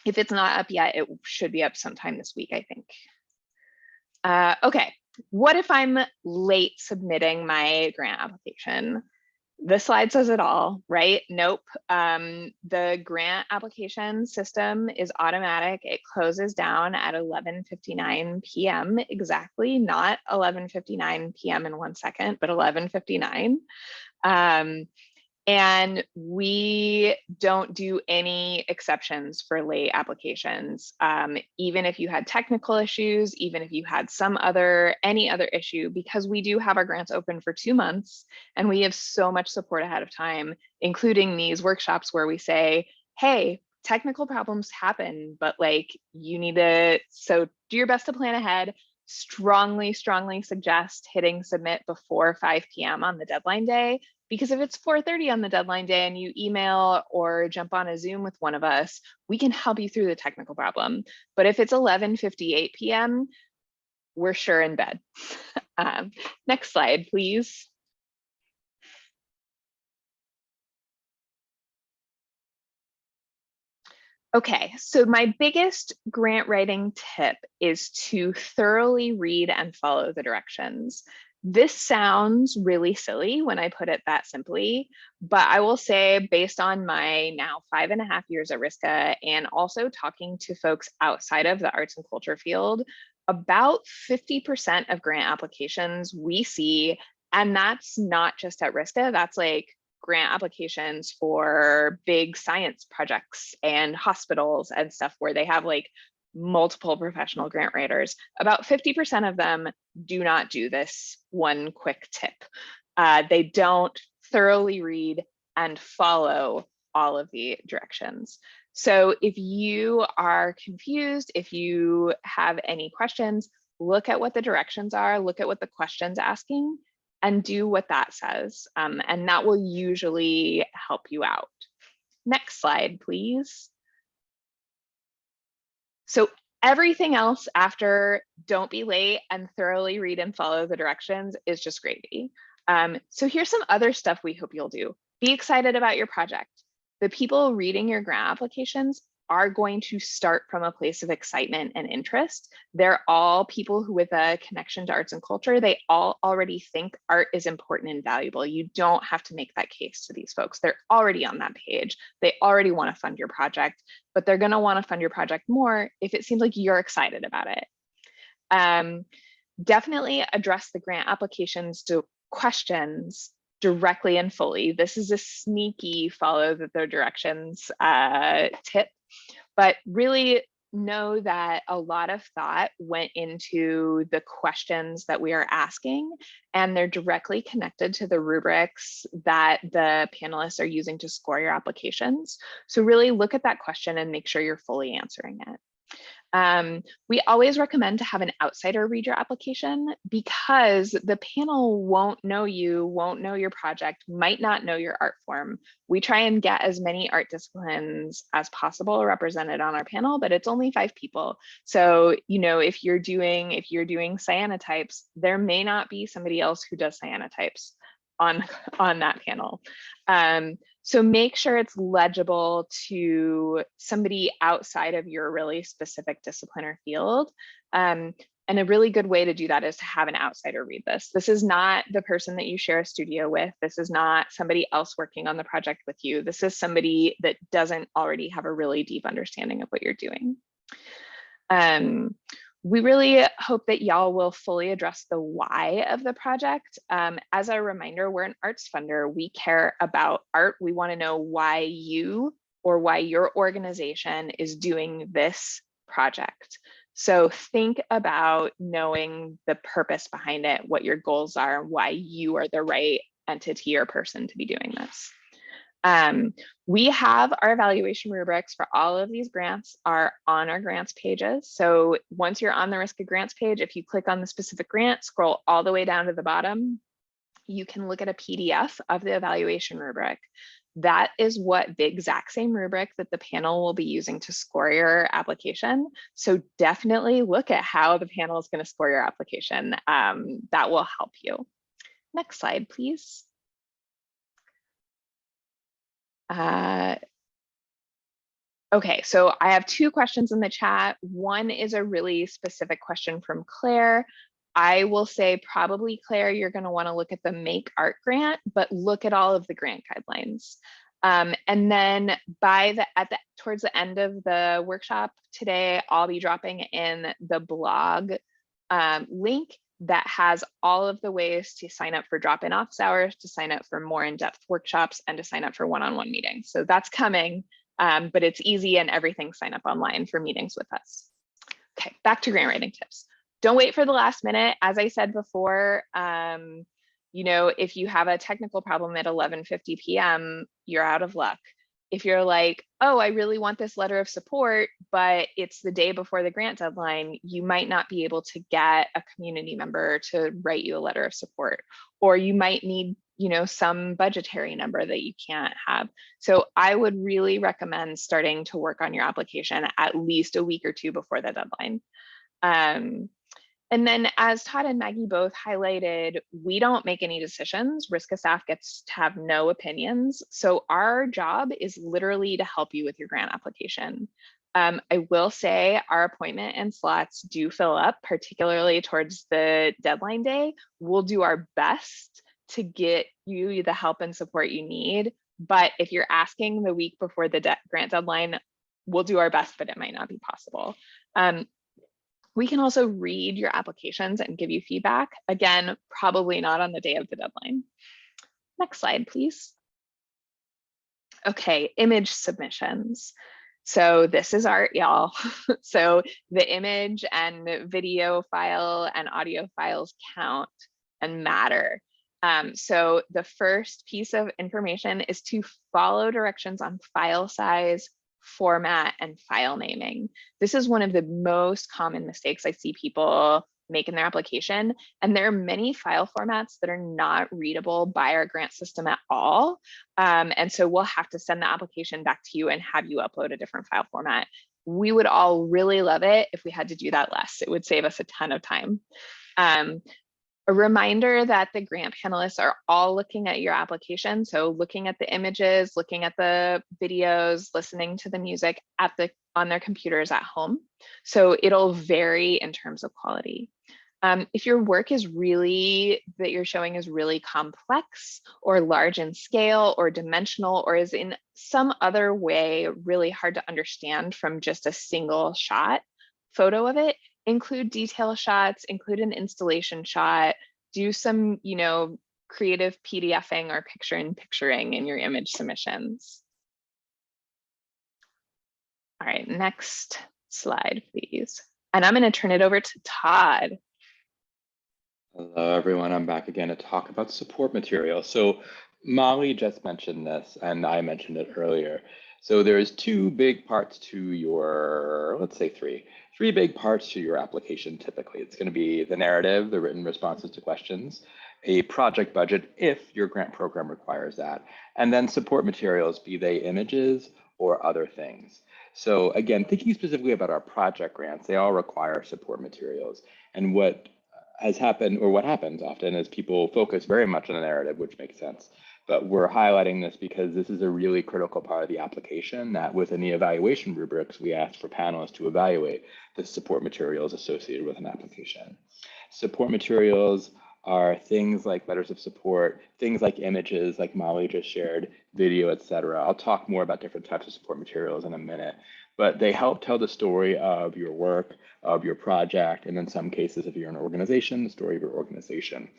If it's not up yet, it should be up sometime this week, I think. Okay, what if I'm late submitting my grant application? This slide says it all, right? Nope. The grant application system is automatic. It closes down at 11:59 p.m. exactly, not 11:59 p.m. in 1 second, but 11:59. And we don't do any exceptions for late applications. Even if you had technical issues, even if you had any other issue, because we do have our grants open for 2 months and we have so much support ahead of time, including these workshops where we say, hey, technical problems happen, but like you need to, so do your best to plan ahead. Strongly suggest hitting submit before 5 p.m. on the deadline day. Because if it's 4:30 on the deadline day and you email or jump on a Zoom with one of us, we can help you through the technical problem. But if it's 11:58 p.m., we're sure in bed. Next slide, please. Okay, so my biggest grant writing tip is to thoroughly read and follow the directions. This sounds really silly when I put it that simply, but I will say, based on my now 5.5 years at RISCA and also talking to folks outside of the arts and culture field, about 50% of grant applications we see, and that's not just at RISCA, that's like grant applications for big science projects and hospitals and stuff where they have like multiple professional grant writers. About 50% of them do not do this one quick tip. They don't thoroughly read and follow all of the directions. So if you are confused, if you have any questions, look at what the directions are, look at what the question's asking, and do what that says. And that will usually help you out. Next slide, please. So everything else after don't be late and thoroughly read and follow the directions is just gravy. So here's some other stuff we hope you'll do. Be excited about your project. The people reading your grant applications are going to start from a place of excitement and interest. They're all people who, with a connection to arts and culture, they all already think art is important and valuable. You don't have to make that case to these folks. They're already on that page. They already want to fund your project, but they're going to want to fund your project more if it seems like you're excited about it. Definitely address the grant applications to questions directly and fully. This is a sneaky follow the directions tip. But really know that a lot of thought went into the questions that we are asking, and they're directly connected to the rubrics that the panelists are using to score your applications. So really look at that question and make sure you're fully answering it. We always recommend to have an outsider read your application because the panel won't know you, won't know your project, might not know your art form. We try and get as many art disciplines as possible represented on our panel, but it's only 5 people. So, you know, if you're doing cyanotypes, there may not be somebody else who does cyanotypes on that panel. So make sure it's legible to somebody outside of your really specific discipline or field. And a really good way to do that is to have an outsider read this. This is not the person that you share a studio with. This is not somebody else working on the project with you. This is somebody that doesn't already have a really deep understanding of what you're doing. We really hope that y'all will fully address the why of the project. As a reminder, we're an arts funder. We care about art. We want to know why you or why your organization is doing this project. So think about knowing the purpose behind it, what your goals are, why you are the right entity or person to be doing this. We have our evaluation rubrics for all of these grants are on our grants pages. So once you're on the RISCA grants page, if you click on the specific grant, scroll all the way down to the bottom, you can look at a PDF of the evaluation rubric. That is the exact same rubric that the panel will be using to score your application. So definitely look at how the panel is going to score your application. That will help you. Next slide, please. Okay, so I have 2 questions in the chat. One is a really specific question from Claire. I will say probably, Claire, you're going to want to look at the Make Art grant, but look at all of the grant guidelines. And then towards the end of the workshop today, I'll be dropping in the blog link that has all of the ways to sign up for drop-in office hours, to sign up for more in-depth workshops, and to sign up for one-on-one meetings. So that's coming, but it's easy and everything sign up online for meetings with us. Okay, back to grant writing tips. Don't wait for the last minute. As I said before, you know, if you have a technical problem at 11:50 p.m., you're out of luck. If you're like, oh, I really want this letter of support, but it's the day before the grant deadline, you might not be able to get a community member to write you a letter of support, or you might need, you know, some budgetary number that you can't have. So I would really recommend starting to work on your application at least a week or two before the deadline. And then, as Todd and Maggie both highlighted, we don't make any decisions. RISCA staff gets to have no opinions. So our job is literally to help you with your grant application. I will say our appointment and slots do fill up, particularly towards the deadline day. We'll do our best to get you the help and support you need. But if you're asking the week before the grant deadline, we'll do our best, but it might not be possible. We can also read your applications and give you feedback. Again, probably not on the day of the deadline. Next slide, please. Okay, image submissions. So this is art, y'all. So the image and video file and audio files count and matter. So the first piece of information is to follow directions on file size, format, and file naming. This is one of the most common mistakes I see people make in their application. And there are many file formats that are not readable by our grant system at all. And so we'll have to send the application back to you and have you upload a different file format. We would all really love it if we had to do that less. It would save us a ton of time. A reminder that the grant panelists are all looking at your application. So looking at the images, looking at the videos, listening to the music on their computers at home. So it'll vary in terms of quality. If your work that you're showing is really complex or large in scale or dimensional, or is in some other way really hard to understand from just a single shot photo of it, include detail shots, include an installation shot, do some, you know, creative PDFing or picture-in-picturing in your image submissions. All right, next slide, please. And I'm going to turn it over to Todd. Hello, everyone. I'm back again to talk about support material. So Molly just mentioned this, and I mentioned it earlier. So there's two big parts to your, let's say three big parts to your application. Typically, it's going to be the narrative, the written responses to questions, a project budget if your grant program requires that, and then support materials, be they images or other things. So again, thinking specifically about our project grants, they all require support materials. And what has happened, or what happens often, is people focus very much on the narrative, which makes sense. But we're highlighting this because this is a really critical part of the application, that within the evaluation rubrics, we ask for panelists to evaluate the support materials associated with an application. Support materials are things like letters of support, things like images, like Molly just shared, video, etc. I'll talk more about different types of support materials in a minute, but they help tell the story of your work, of your project, and in some cases, if you're an organization, the story of your organization.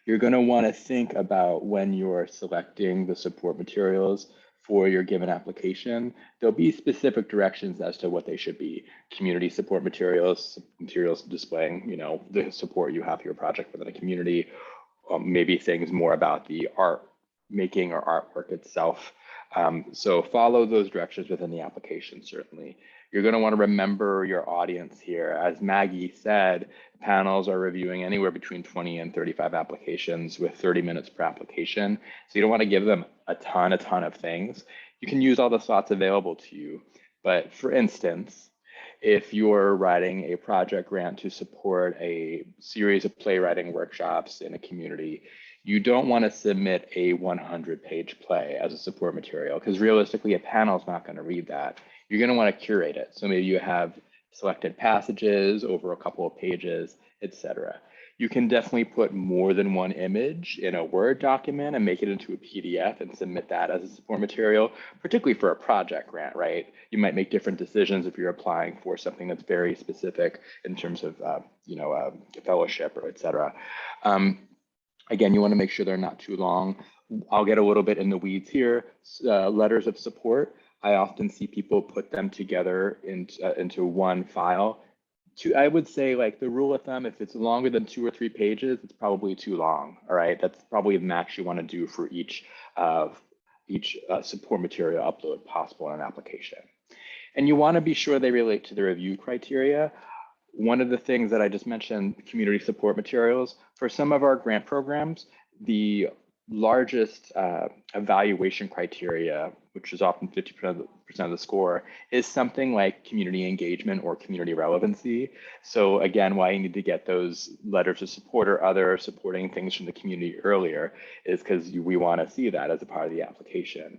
You're going to want to think about when you're selecting the support materials for your given application. There'll be specific directions as to what they should be. Community support materials, materials displaying, you know, the support you have for your project within a community, maybe things more about the art making or artwork itself. So follow those directions within the application, certainly. You're going to want to remember your audience here. As Maggie said, panels are reviewing anywhere between 20 and 35 applications with 30 minutes per application. So you don't want to give them a ton of things. You can use all the slots available to you. But for instance, if you're writing a project grant to support a series of playwriting workshops in a community, you don't want to submit a 100-page play as a support material, because realistically, a panel's not going to read that. You're going to want to curate it. So maybe you have selected passages over a couple of pages, etc. You can definitely put more than one image in a Word document and make it into a PDF and submit that as a support material, particularly for a project grant, right? You might make different decisions if you're applying for something that's very specific in terms of, fellowship or etc. Again, you want to make sure they're not too long. I'll get a little bit in the weeds here. Letters of support. I often see people put them together into one file. I would say, like, the rule of thumb, if it's longer than 2 or 3 pages, it's probably too long. All right, that's probably the max you want to do for each support material upload possible in an application. And you want to be sure they relate to the review criteria. One of the things that I just mentioned, community support materials, for some of our grant programs, the largest evaluation criteria, which is often 50% of the score, is something like community engagement or community relevancy. So again, why you need to get those letters of support or other supporting things from the community earlier is because we want to see that as a part of the application.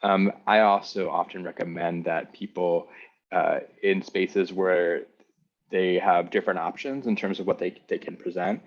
I also often recommend that people in spaces where they have different options in terms of what they can present.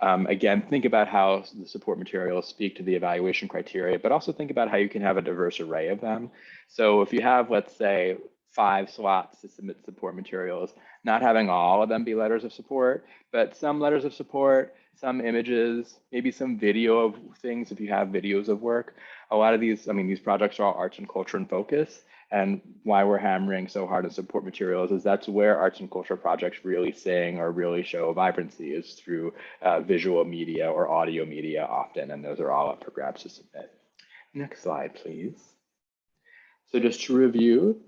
Again, think about how the support materials speak to the evaluation criteria, but also think about how you can have a diverse array of them. So if you have, let's say, 5 slots to submit support materials, not having all of them be letters of support, but some letters of support, some images, maybe some video of things if you have videos of work. A lot of these, these projects are all arts and culture in focus. And why we're hammering so hard on support materials is that's where arts and culture projects really sing or really show vibrancy, is through visual media or audio media often, and those are all up for grabs to submit. Next slide, please. So just to review,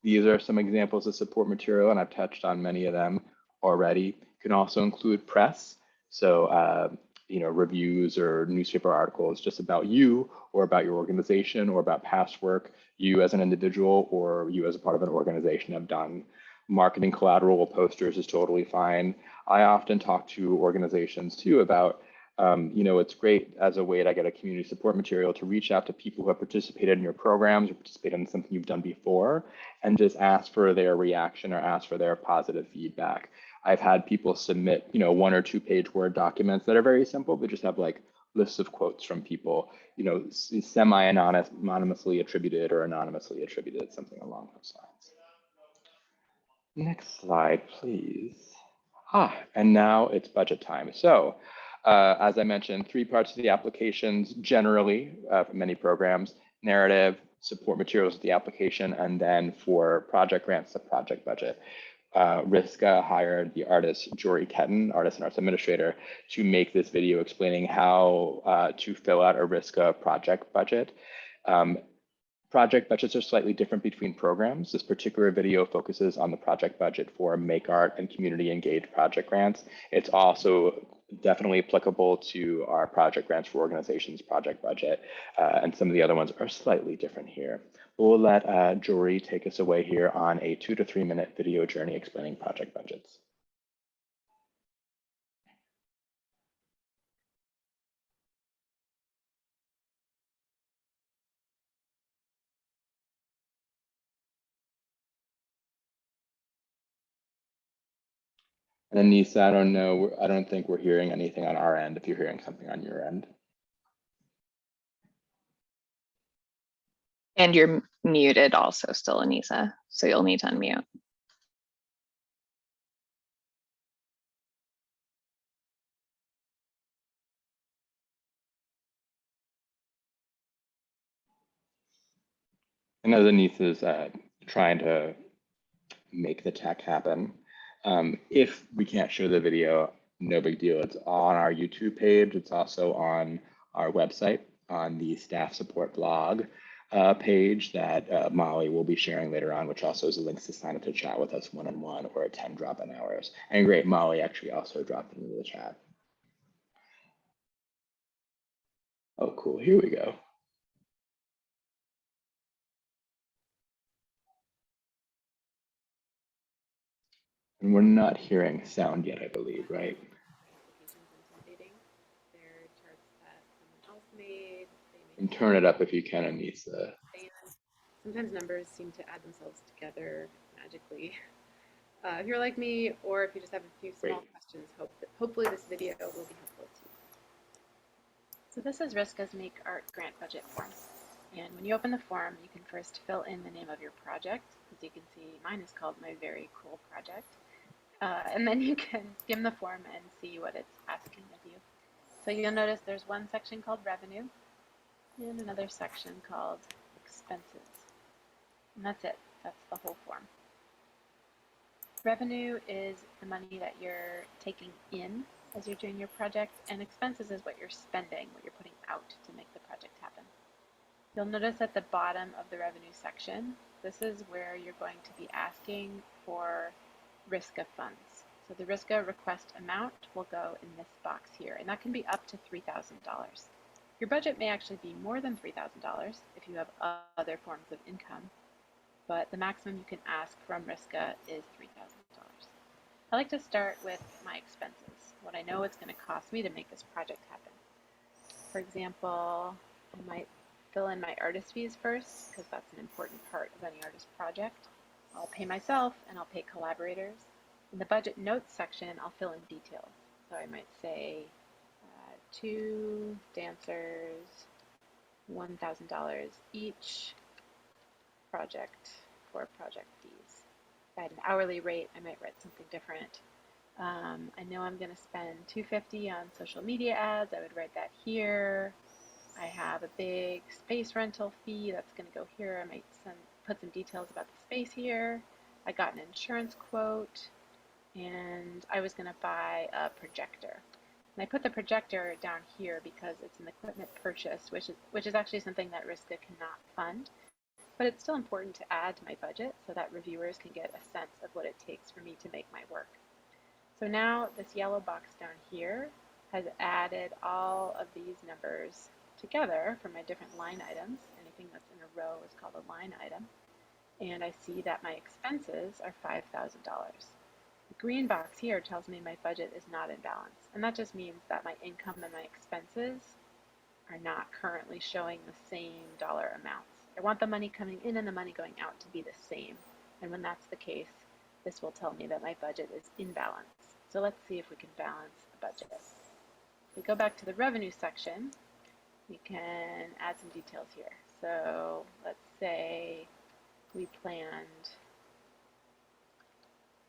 these are some examples of support material, and I've touched on many of them already. You can also include press, so reviews or newspaper articles just about you or about your organization or about past work you as an individual or you as a part of an organization have done. Marketing collateral posters is totally fine. I often talk to organizations too about, it's great as a way to get a community support material to reach out to people who have participated in your programs or participated in something you've done before and just ask for their reaction or ask for their positive feedback. I've had people submit, 1 or 2 page Word documents that are very simple, but just have like lists of quotes from people, semi-anonymously attributed or anonymously attributed, something along those lines. Next slide, please. And now it's budget time. So as I mentioned, 3 parts of the applications generally for many programs: narrative, support materials of the application, and then for project grants, the project budget. RISCA hired the artist Jory Ketton, artist and arts administrator, to make this video explaining how to fill out a RISCA project budget. Project budgets are slightly different between programs. This particular video focuses on the project budget for Make Art and community engaged project grants. It's also definitely applicable to our project grants for organizations project budget, and some of the other ones are slightly different here. We'll let Jory take us away here on a 2 to 3 minute video journey explaining project budgets. And Anissa, I don't know, I don't think we're hearing anything on our end, if you're hearing something on your end. And you're muted also still, Anissa, so you'll need to unmute. And as Anissa's trying to make the tech happen, if we can't show the video, no big deal. It's on our YouTube page. It's also on our website, on the staff support blog page that Molly will be sharing later on, which also is links to sign up to chat with us one-on-one or attend drop-in hours. And great, Molly actually also dropped into the chat. Oh, cool. Here we go. And we're not hearing sound yet, I believe, right? And turn it up if you can, Anissa. Sometimes numbers seem to add themselves together magically. if you're like me, or if you just have a few small questions, hopefully this video will be helpful to you. So this is RISCA's Make Art Grant Budget form. And when you open the form, you can first fill in the name of your project. As you can see, mine is called My Very Cool Project. And then you can skim the form and see what it's asking of you. So you'll notice there's one section called Revenue and another section called Expenses. And that's it. That's the whole form. Revenue is the money that you're taking in as you're doing your project, and expenses is what you're spending, what you're putting out to make the project happen. You'll notice at the bottom of the revenue section, this is where you're going to be asking for RISCA funds. So the RISCA request amount will go in this box here, and that can be up to $3,000. Your budget may actually be more than $3,000 if you have other forms of income, but the maximum you can ask from RISCA is $3,000. I like to start with my expenses, what I know it's going to cost me to make this project happen. For example, I might fill in my artist fees first, because that's an important part of any artist project. I'll pay myself and I'll pay collaborators. In the budget notes section, I'll fill in details. So I might say 2 dancers, $1,000 each project for project fees. If I had an hourly rate, I might write something different. I know I'm going to spend $250 on social media ads. I would write that here. I have a big space rental fee that's going to go here. I might put some details about the space here. I got an insurance quote, and I was going to buy a projector. And I put the projector down here because it's an equipment purchase, which is actually something that RISCA cannot fund. But it's still important to add to my budget so that reviewers can get a sense of what it takes for me to make my work. So now this yellow box down here has added all of these numbers together for my different line items. Anything that's in a row is called a line item. And I see that my expenses are $5,000. The green box here tells me my budget is not in balance. And that just means that my income and my expenses are not currently showing the same dollar amounts. I want the money coming in and the money going out to be the same. And when that's the case, this will tell me that my budget is in balance. So let's see if we can balance the budget. If we go back to the revenue section, we can add some details here. So let's say we planned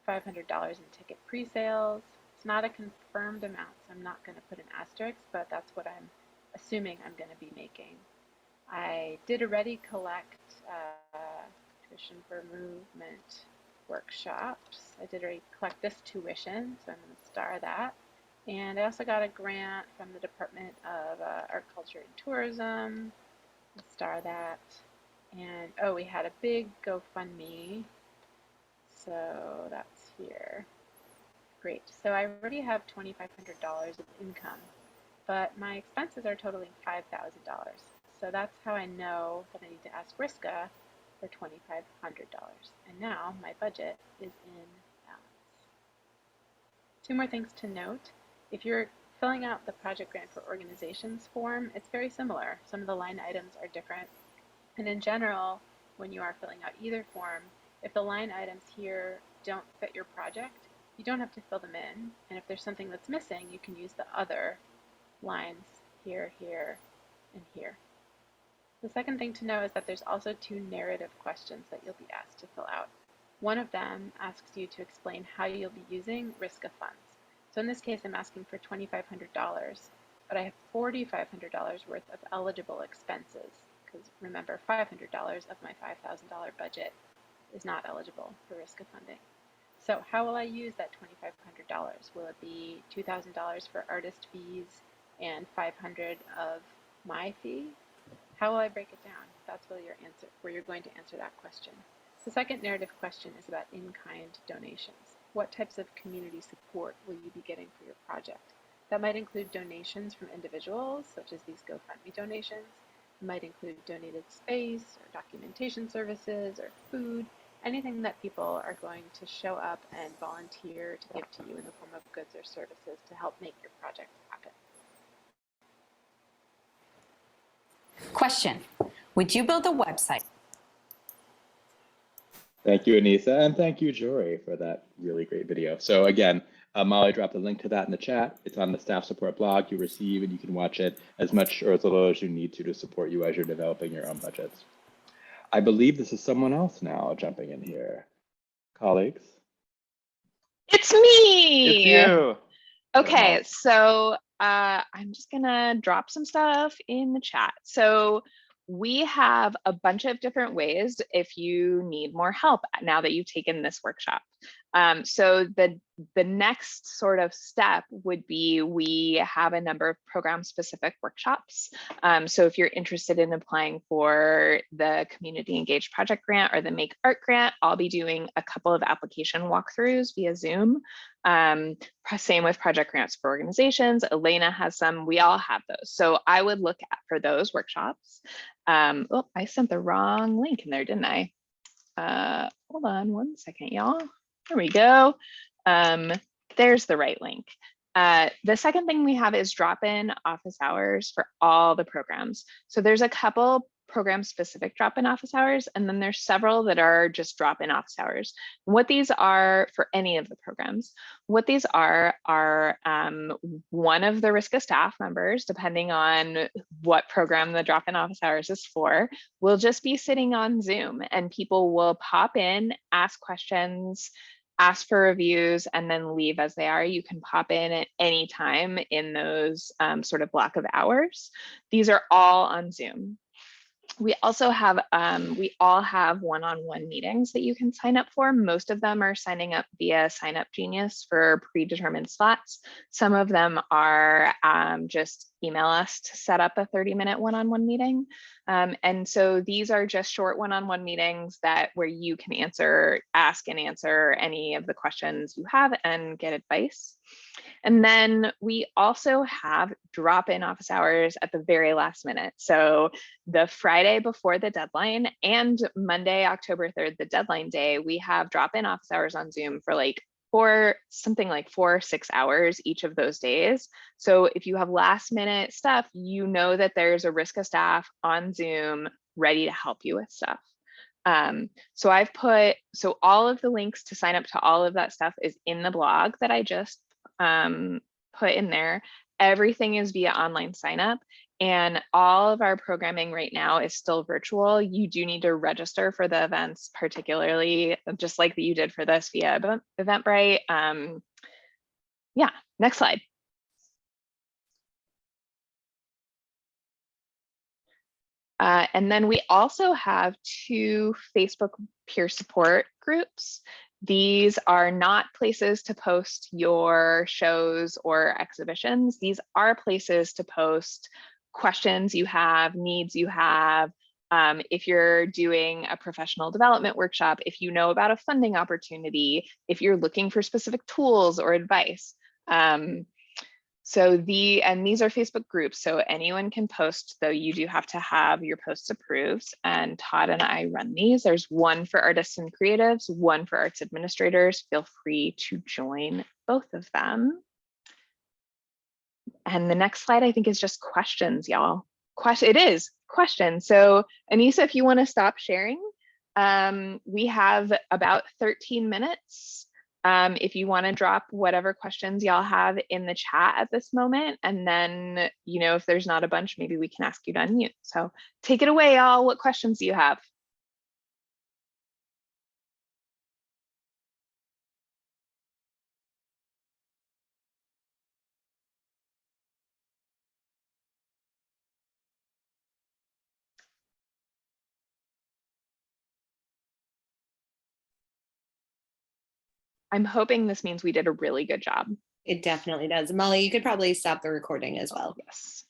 $500 in ticket pre-sales. It's not a confirmed amount, so I'm not going to put an asterisk, but that's what I'm assuming I'm going to be making. I did already collect tuition for movement workshops. I did already collect this tuition, so I'm going to star that. And I also got a grant from the Department of Art, Culture, and Tourism. I'll star that. And oh, we had a big GoFundMe, so that's here. Great. So I already have $2,500 of income, but my expenses are totaling $5,000. So that's how I know that I need to ask RISCA for $2,500. And now my budget is in balance. 2 more things to note. If you're filling out the Project Grant for Organizations form, it's very similar. Some of the line items are different. And in general, when you are filling out either form, if the line items here don't fit your project, you don't have to fill them in. And if there's something that's missing, you can use the other lines here, here, and here. The second thing to know is that there's also 2 narrative questions that you'll be asked to fill out. One of them asks you to explain how you'll be using RISCA funds. So in this case, I'm asking for $2,500, but I have $4,500 worth of eligible expenses, because remember, $500 of my $5,000 budget is not eligible for RISCA funding. So how will I use that $2,500? Will it be $2,000 for artist fees and $500 of my fee? How will I break it down? That's where you're going to answer that question. The second narrative question is about in-kind donations. What types of community support will you be getting for your project? That might include donations from individuals, such as these GoFundMe donations. It might include donated space or documentation services or food, anything that people are going to show up and volunteer to give to you in the form of goods or services to help make your project happen. Question: would you build a website Thank you, Anissa, and thank you, Jory, for that really great video. So again, Molly dropped a link to that in the chat. It's on the staff support blog you receive, and you can watch it as much or as little as you need to support you as you're developing your own budgets. I believe this is someone else now jumping in here. Colleagues? It's me. It's you. Okay, so I'm just gonna drop some stuff in the chat. So we have a bunch of different ways if you need more help now that you've taken this workshop. So the next sort of step would be we have a number of program specific workshops. So if you're interested in applying for the Community Engaged Project Grant or the Make Art Grant, I'll be doing a couple of application walkthroughs via Zoom. Same with project grants for organizations. Elena has some, we all have those. So I would look for those workshops. Oh, I sent the wrong link in there, didn't I? Hold on one second, y'all. There we go. There's the right link. The second thing we have is drop-in office hours for all the programs. So there's a couple program specific drop-in office hours, and then there's several that are just drop-in office hours. And what these are for any of the programs, what these are one of the RISCA staff members, depending on what program the drop-in office hours is for, will just be sitting on Zoom, and people will pop in, ask questions, ask for reviews, and then leave as they are. You can pop in at any time in those sort of block of hours. These are all on Zoom. We also have, we all have one-on-one meetings that you can sign up for. Most of them are signing up via Sign Up Genius for predetermined slots. Some of them are just email us to set up a 30-minute one-on-one meeting. And so these are just short one-on-one meetings where you can ask and answer any of the questions you have and get advice. And then we also have drop-in office hours at the very last minute. So the Friday before the deadline and Monday, October 3rd, the deadline day, we have drop-in office hours on Zoom for something like 4 or 6 hours each of those days. So if you have last minute stuff, you know that there's a RISCA staff on Zoom ready to help you with stuff. So all of the links to sign up to all of that stuff is in the blog that I just put in there. Everything is via online sign up, and all of our programming right now is still virtual. You do need to register for the events, particularly just like you did for this via Eventbrite. Yeah, next slide. And then we also have 2 Facebook peer support groups. These are not places to post your shows or exhibitions. These are places to post questions you have, needs you have. If you're doing a professional development workshop, if you know about a funding opportunity, if you're looking for specific tools or advice. These are Facebook groups, so anyone can post, though you do have to have your posts approved, and Todd and I run these. There's one for artists and creatives, one for arts administrators. Feel free to join both of them. And the next slide, I think, is just questions, y'all. It is questions. So Anissa, if you want to stop sharing, we have about 13 minutes. If you want to drop whatever questions y'all have in the chat at this moment, and then, if there's not a bunch, maybe we can ask you to unmute. So take it away, y'all. What questions do you have? I'm hoping this means we did a really good job. It definitely does. Molly, you could probably stop the recording as well. Yes.